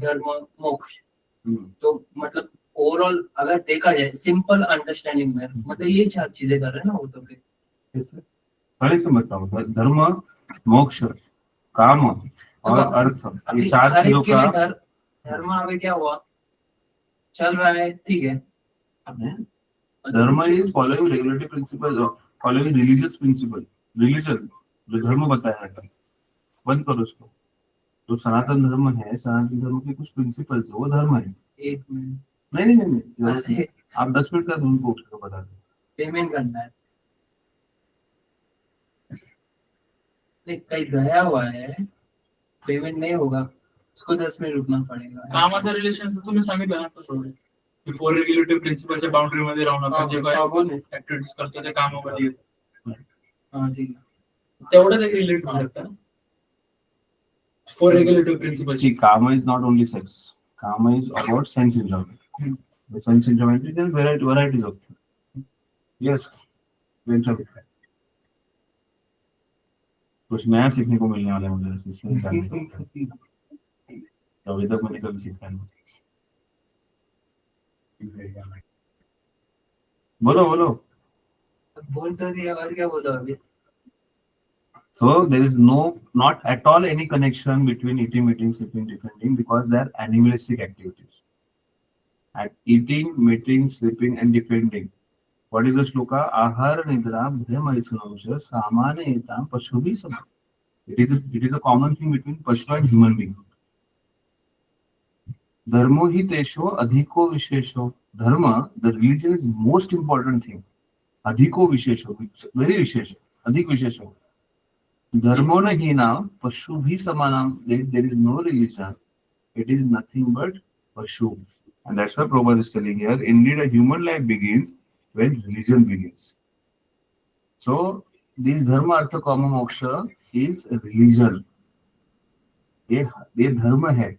धर्म मोक्ष, तो मतलब ओवरऑल अगर देखा जाए सिंपल अंडरस्टैंडिंग में मतलब ये 4 चीजें कर रहे हैं ना वो. तो फिर पहले से बताओ, धर्म मोक्ष काम और अर्थ, ये 4 चीजों का धर्म अभी क्या हुआ चल रहा है. ठीक है. Dharma is following regulatory principle, following religious principle. Religion जो धर्म बताया था, बंद करो उसको. तो सनातन धर्म है, सनातन धर्म के कुछ प्रिंसिपल्स है, वो धर्म है. एक मिनट. नहीं, आप 10 मिनट का धर्म को उठ कर बता दो. पेमेंट करना है. नहीं, कहीं गया हुआ है, पेमेंट नहीं होगा, उसको 10 मिनिट रुकना पडेगा. कामाचं रिलेशन तर तुम्ही सांगितलं ना थोडं की फोर रेग्युलेटिव्ह प्रिन्सिपलच्या बाउंड्री मध्ये राहून आपण जे काय ऍक्टिव्हिटीज करतो ते कामामध्ये हाँ ठीक है. तेवढं ते रिलेट होऊ शकतं. For regulative principle. See, karma is not only sex. Karma is about sense enjoyment. The sense enjoyment is there varieties of things. Yes. कुछ नया सीखने को मिलने वाला है मुझे इसमें जानने को. तो अभी तक मैंने कभी सीखा नहीं. बोलो. बोल तो दिया और क्या बोलो अभी. So there is not at all any connection between eating, meeting, sleeping, defending, because they are animalistic activities. At eating, meeting, sleeping, and defending. What is the shloka? Ahar nidra bhayamaithanamsha samanetam pashubi sama. It is a common thing between pashu and human being. Dharmo hi tesho adhiko vishesho. Dharma, the religion is most important thing. Adhiko vishesho, very vishesho. Adhik vishesho. Dharmo na hina pashu bhi samanam. There is no religion. It is nothing but pashu. And that's why Prabhupada is telling here, indeed a human life begins when religion begins. So this dharma artha kama moksha is religion. ये धर्म है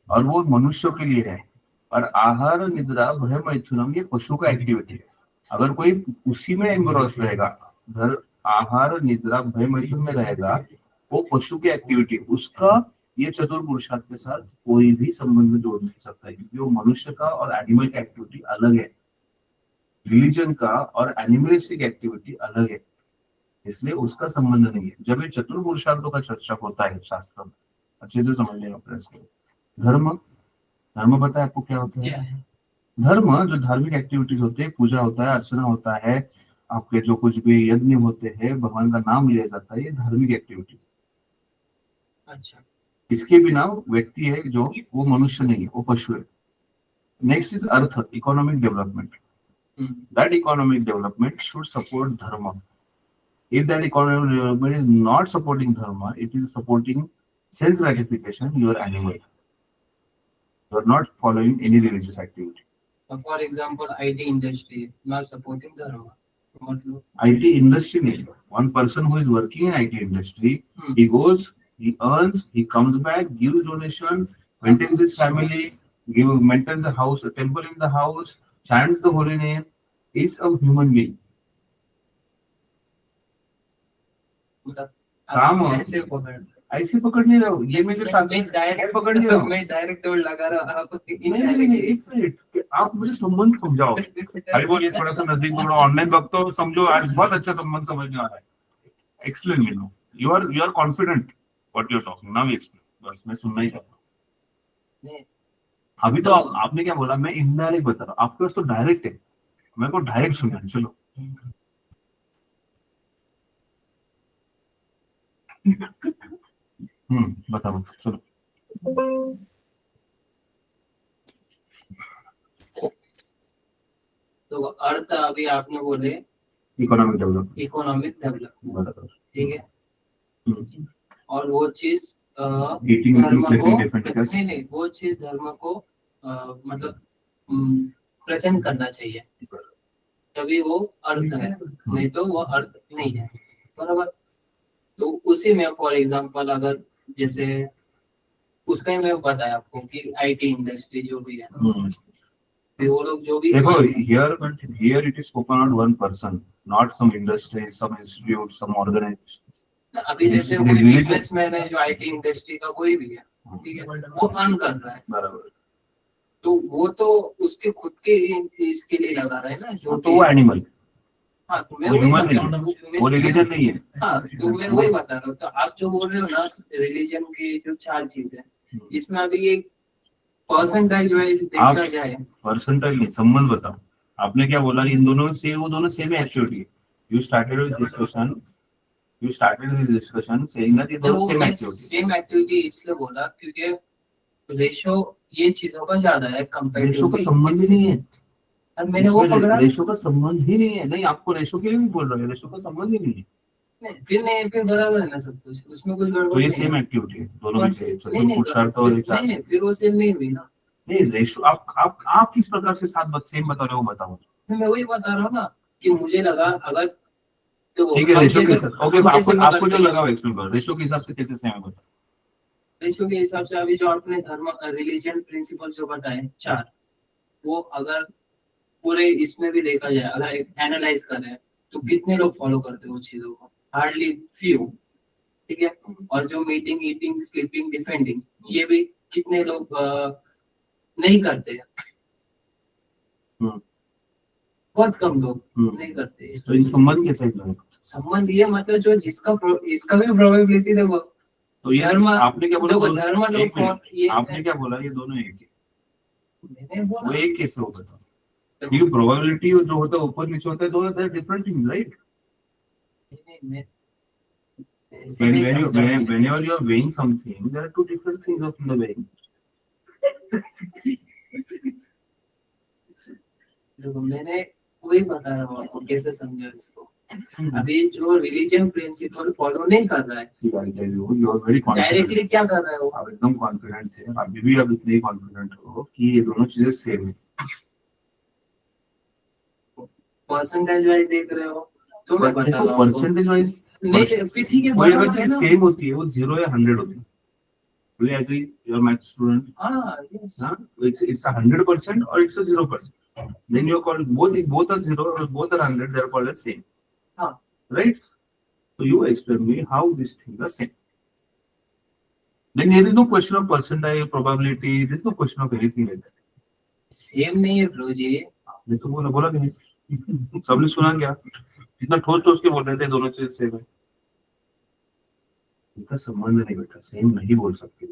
और वो मनुष्यों के लिए है. और आहार निद्रा भय मैथुनम ये पशु का एक्टिविटी है. अगर कोई उसी में एंग्रोस रहेगा, आहार निद्रा भय मैथुन में रहेगा, वो पशु की एक्टिविटी, उसका ये चतुर पुरुषार्थ के साथ कोई भी संबंध जोड़ नहीं सकता है, क्योंकि वो मनुष्य का और एनिमल की एक्टिविटी अलग है. रिलीजन का और एनिमलिस्टिक एक्टिविटी अलग है, इसलिए उसका संबंध नहीं है. जब ये चतुर पुरुषार्थों का चर्चा होता है शास्त्र में, अच्छे से समझ लेना प्रयास करो. धर्म धर्म पता है आपको क्या होता है? क्या है? धर्म जो धार्मिक एक्टिविटीज होते हैं, पूजा होता है, अर्चना होता है, आपके जो कुछ भी यज्ञ होते हैं, भगवान का नाम लिया जाता है, ये धार्मिक एक्टिविटी। अच्छा। इसके बिना व्यक्ति है जो, वो मनुष्य नहीं है, वो पशु है। Next is earth, economic development. That economic development should support dharma. If that economic development is not supporting dharma, it is supporting sense gratification, you are animal. You are not following any religious activity. For example, IT industry not supporting dharma. IT industry means one person who is working in IT industry, he goes, he earns, he comes back, gives donation, maintains his family, maintains the house, a temple in the house, chants the holy name, is a human being. काम ऐसे पकड़, ऐसे पकड़ नहीं रहा हूँ, ये मैं जो शास्त्र मैं डायरेक्ट पकड़ नहीं रहा हूँ। मैं डायरेक्ट तोड़ लगा रहा हूँ आपको। नहीं, एक मिनट, आप मुझे संबंध समझाओ। अरे बोलिए थोड़ा सा नजदीक, थोड़ा ऑनलाइन वक्त तो समझो, आज बहुत अच्छा संबंध समझ में आ रहा है। Explain me no, you are confident what you are talking, now explain, बस मैं सुनना ही चाहता हूँ। अभी तो आपने क्या बोला, मैं इनडायरेक्ट बता रहा हूँ, आपके पास तो डायरेक्ट है, मेरे को डायरेक्ट सुनना। चलो बताओ, चलो। तो अर्थ अभी आपने बोले इकोनॉमिक डेवलपमेंट, ठीक है। और वो चीज धर्म को नहीं, वो चीज धर्म को मतलब प्रेजेंट करना चाहिए, तभी वो अर्थ है, नहीं तो वो अर्थ नहीं है, बराबर। तो उसी में फॉर एग्जांपल अगर जैसे उसका ही मैं बताया आपको कि आईटी इंडस्ट्री जो भी है, वो लोग जो भी देखो, here it is spoken on one person, not some industry, some institute, some organizations. अभी जैसे कोई बिजनेसमैन है जो आईटी इंडस्ट्री का कोई भी है, ठीक है, वो अर्न कर रहा है, बराबर, तो वो तो उसके खुद के इसके लिए लगा रहा है ना, जो तो वो एनिमल। हाँ, तो मैं वो रिलीजन नहीं है। हाँ, तो मैं वही बता रहा हूँ। तो आप जो बोल रहे हो ना, रिलीजन की जो 4 चीजें, इसमें अभी एक परसेंटाइज वाइज देखा जाए, परसेंटाइज नहीं, संबंध बताओ। आपने क्या बोला, इन दोनों से, वो दोनों सेम एक्टिविटी है। You started this discussion saying that ये दोनों सेम एक्टिविटी इसलिए बोला क्योंकि रेशो ये चीजों का ज्यादा है कंपेयर टू, रेशो का संबंध ही नहीं है। मैंने वो पकड़ा, रेशो का संबंध ही नहीं है। नहीं, आपको रेशो के लिए भी बोल रहा है, रेशो का संबंध ही नहीं है। फिर बराबर है ना सब कुछ, उसमें कुछ गड़बड़ तो ये सेम एक्टिविटी है दोनों में से, पुरुषार्थ और विचार। नहीं, फिर वो सेम नहीं हुई ना। नहीं, रेशो आप किस प्रकार से साथ सेम बता रहे हो, बताओ। मैं वही बता रहा हूँ ना कि मुझे लगा अगर तो ठीक है, रेशो के साथ ओके, आपको जो लगा एक्सप्लेन करो, रेशो के हिसाब से कैसे सेम है बताओ। रेशो के हिसाब से अभी जो आपने धर्म रिलीजन प्रिंसिपल जो बताए 4, वो अगर पूरे इसमें भी देखा जाए, अगर एनालाइज करें तो कितने लोग फॉलो करते हैं वो चीजों को, हार्डली फ्यू, ठीक है। और जो मीटिंग, ईटिंग, स्लीपिंग, डिफेंडिंग, ये भी कितने लोग नहीं करते हैं, बहुत कम लोग नहीं करते। तो ये संबंध कैसे है? संबंध ये मतलब जो जिसका इसका भी प्रोबेबिलिटी देखो, तो ये धर्म आपने क्या बोला, धर्म लोग आपने क्या बोला, ये दोनों एक है। मैंने बोला वो एक कैसे होगा? ये प्रोबेबिलिटी जो होता है ऊपर नीचे होता है, दोनों different things, right? Whenever you are weighing something, there are two different things of the weighing. देखो, मैंने वही बता रहा हूँ आपको कैसे समझो इसको। अभी जो रिलीजन प्रिंसिपल फॉलो नहीं कर रहा है, डायरेक्टली क्या कर रहा है वो? आप एकदम कॉन्फिडेंट थे, अभी भी आप इतने कॉन्फिडेंट हो कि ये दोनों चीजें सेम है। परसेंटेज वाइज देख रहे हो तो मैं बता रहा हूँ, परसेंटेज वाइज नहीं, फिर ठीक है, कोई अगर चीज सेम होती है, वो 0 या 100 होती है। Do you agree? You're math student. Yes. It's 100% or it's a 0%. Then you're called both are 0 or both are 100. They're called as same. Right? So you explain me how these things are same. Then there is no question of percentile, probability. There is no question of anything like that. Same नहीं है Prabhuji. आपने तो बोला नहीं। सबने सुना क्या? इतना ठोस के बोल रहे थे दोनों चीज सेम है। इनका संबंध नहीं बेटा, सेम नहीं बोल सकते, एक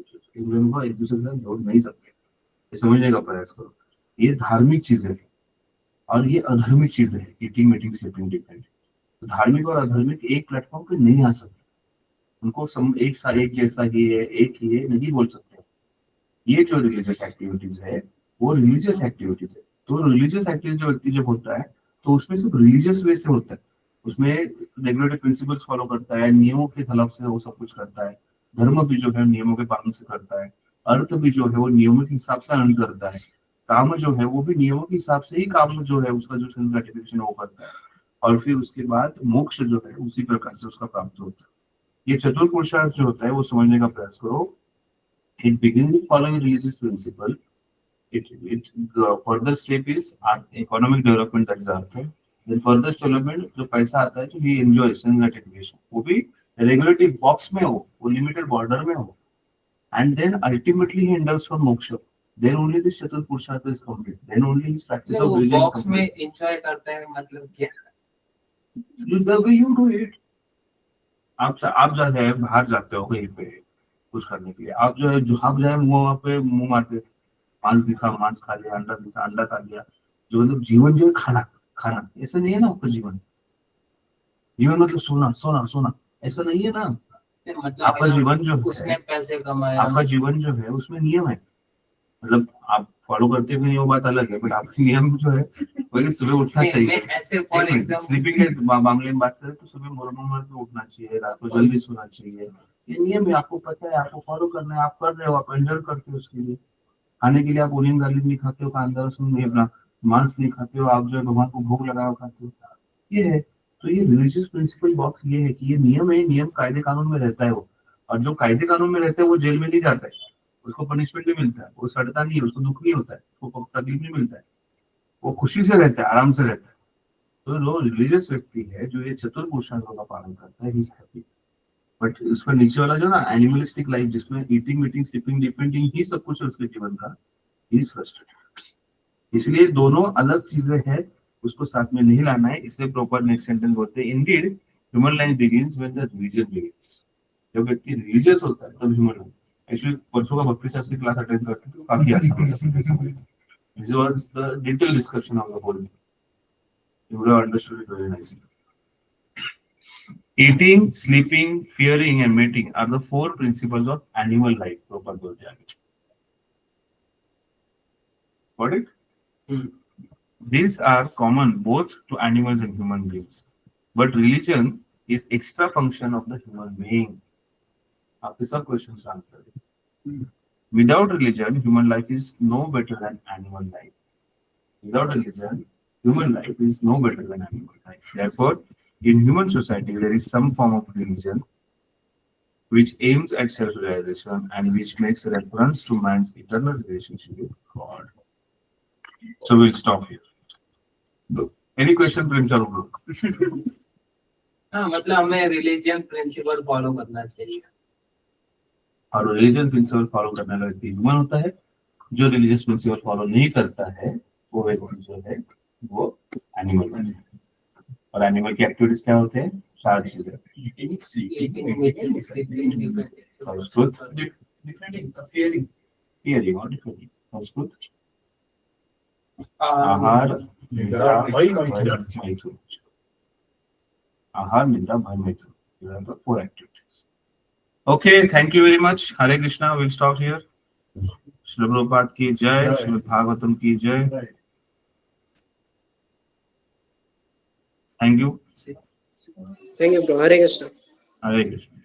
दूसरे से जोड़ नहीं सकते। ये समझने का प्रयास करो। ये धार्मिक चीजें है और ये अधार्मिक चीजें है, ईटिंग मीटिंग स्लीपिंग डिपेंड। तो धार्मिक और अधार्मिक एक प्लेटफॉर्म पे नहीं आ सकते, उनको एक जैसा ही है, एक ही है नहीं बोल सकते। ये जो रिलीजियस एक्टिविटीज है वो रिलीजियस एक्टिविटीज है। तो रिलीजियस एक्टिविटीज जो व्यक्ति जब होता है तो उसमें सिर्फ रिलीजियस वे से होता है, उसमें रेगुलेटरी प्रिंसिपल्स फॉलो करता है, नियमों के खिलाफ से वो सब कुछ करता है, धर्म भी जो है नियमों के पालन से करता है, अर्थ भी जो है वो नियमों के हिसाब से अर्न करता है, काम जो है वो भी नियमों के हिसाब से ही काम जो है उसका जो सेल्फ ग्रेटिफिकेशन वो करता है, और फिर उसके बाद मोक्ष जो है उसी प्रकार से उसका प्राप्त होता है। ये चतुर्थ पुरुषार्थ जो होता है वो समझने का प्रयास करो। It begins with following religious principle. The further step is economic development, that is artha. Then further development जो पैसा आता है तो he enjoys self gratification, वो भी regulative box में हो, वो limited border में हो, and then ultimately he endeavors for moksha. Then only this chatur purushartha is complete. Then only his practice of religion is box में complete. एंजॉय करता है मतलब क्या? The way you do it. आप जो है बाहर जाते हो कहीं पे कुछ करने के लिए, आप जो है आप जो है मुंह पे मुंह मारते, मांस दिखा मांस खा लिया, अंडा दिखा अंडा खा लिया, जो मतलब जीवन जो है खाना खाना, ऐसा नहीं है ना आपका जीवन। जीवन मतलब सोना सोना सोना, ऐसा नहीं है ना। मतलब आपका जीवन जो उसने है, पैसे कमाया, आपका जीवन जो है उसमें नियम है, मतलब आप फॉलो करते भी नहीं वो बात अलग है, बट आपके नियम जो है वही सुबह उठना चाहिए। ऐसे फॉर एग्जांपल स्लीपिंग के मामले में बात करें तो सुबह नॉर्मल पे उठना चाहिए, रात को जल्दी सोना चाहिए, ये नियम है, आपको पता है, आपको फॉलो करना है, आप कर रहे हो, आप एंजॉय करते हो उसके लिए। खाने के लिए आप ओनियन गार्लिक नहीं खाते हो, कांदा लहसुन नहीं, अपना मांस नहीं खाते हो, आप जो है भगवान को भोग लगाओ खाते हो, ये है। तो ये रिलीजियस प्रिंसिपल बॉक्स ये है कि ये नियम है, नियम कायदे कानून में रहता है वो, और जो कायदे कानून में रहता है वो जेल में नहीं जाता है, उसको पनिशमेंट नहीं मिलता है, वो सड़ता नहीं है, उसको दुख नहीं होता है, उसको तकलीफ नहीं मिलता है, वो खुशी से रहता है, आराम से रहता है। तो जो रिलीजियस व्यक्ति है जो ये चतुर्थ पुरुषार्थों का पालन करता है, ही इज हैप्पी। बट उसका नीचे वाला जो ना एनिमलिस्टिक लाइफ जिसमें ईटिंग मीटिंग स्लीपिंग डिपेंडिंग ही सब कुछ है उसके जीवन का, ही इज फ्रस्ट्रेटेड। इसलिए दोनों अलग चीजें हैं, उसको साथ में नहीं लाना है। इसलिए प्रॉपर नेक्स्ट सेंटेंस बोलते हैं, Indeed human life begins when the religion begins. जब व्यक्ति रिलीजियस होता है तब ह्यूमन लाइफ। एक्चुअली परसों का भक्ति शास्त्री क्लास अटेंड करते तो काफी आसान होता है। This was the detail discussion of the whole. You would have understood it very nicely. Eating, sleeping, fearing, and mating are the four principles of animal life. Proper बोलते हैं। Got it? These are common both to animals and human beings. But religion is extra function of the human being. आपके सब questions answer. Without religion, human life is no better than animal life. Without religion, human life is no better than animal life. Therefore, in human society, there is some form of religion which aims at self-realization and which makes reference to man's eternal relationship with God. So we'll stop here. Any question, Prem Charu? हाँ, मतलब हमें religion principle follow करना चाहिए। और religion principle follow करने वाला व्यक्ति human होता है। जो रिलीजियस प्रिंसिपल फॉलो नहीं करता है वो व्यक्ति जो है वो एनिमल है। और एनिमल की एक्टिविटीज क्या होते हैं? चार चीजें, आहार, निद्रा, भय, मैथुन। आहार, निद्रा, भय, मैथुन। These are the four activities. Okay, thank you very much. Hare Krishna. We'll stop here. Shri Prabhupada की जय, श्रीमद् भागवतम की जय। Thank you. Thank you, bro. Hare Krishna. Hare Krishna.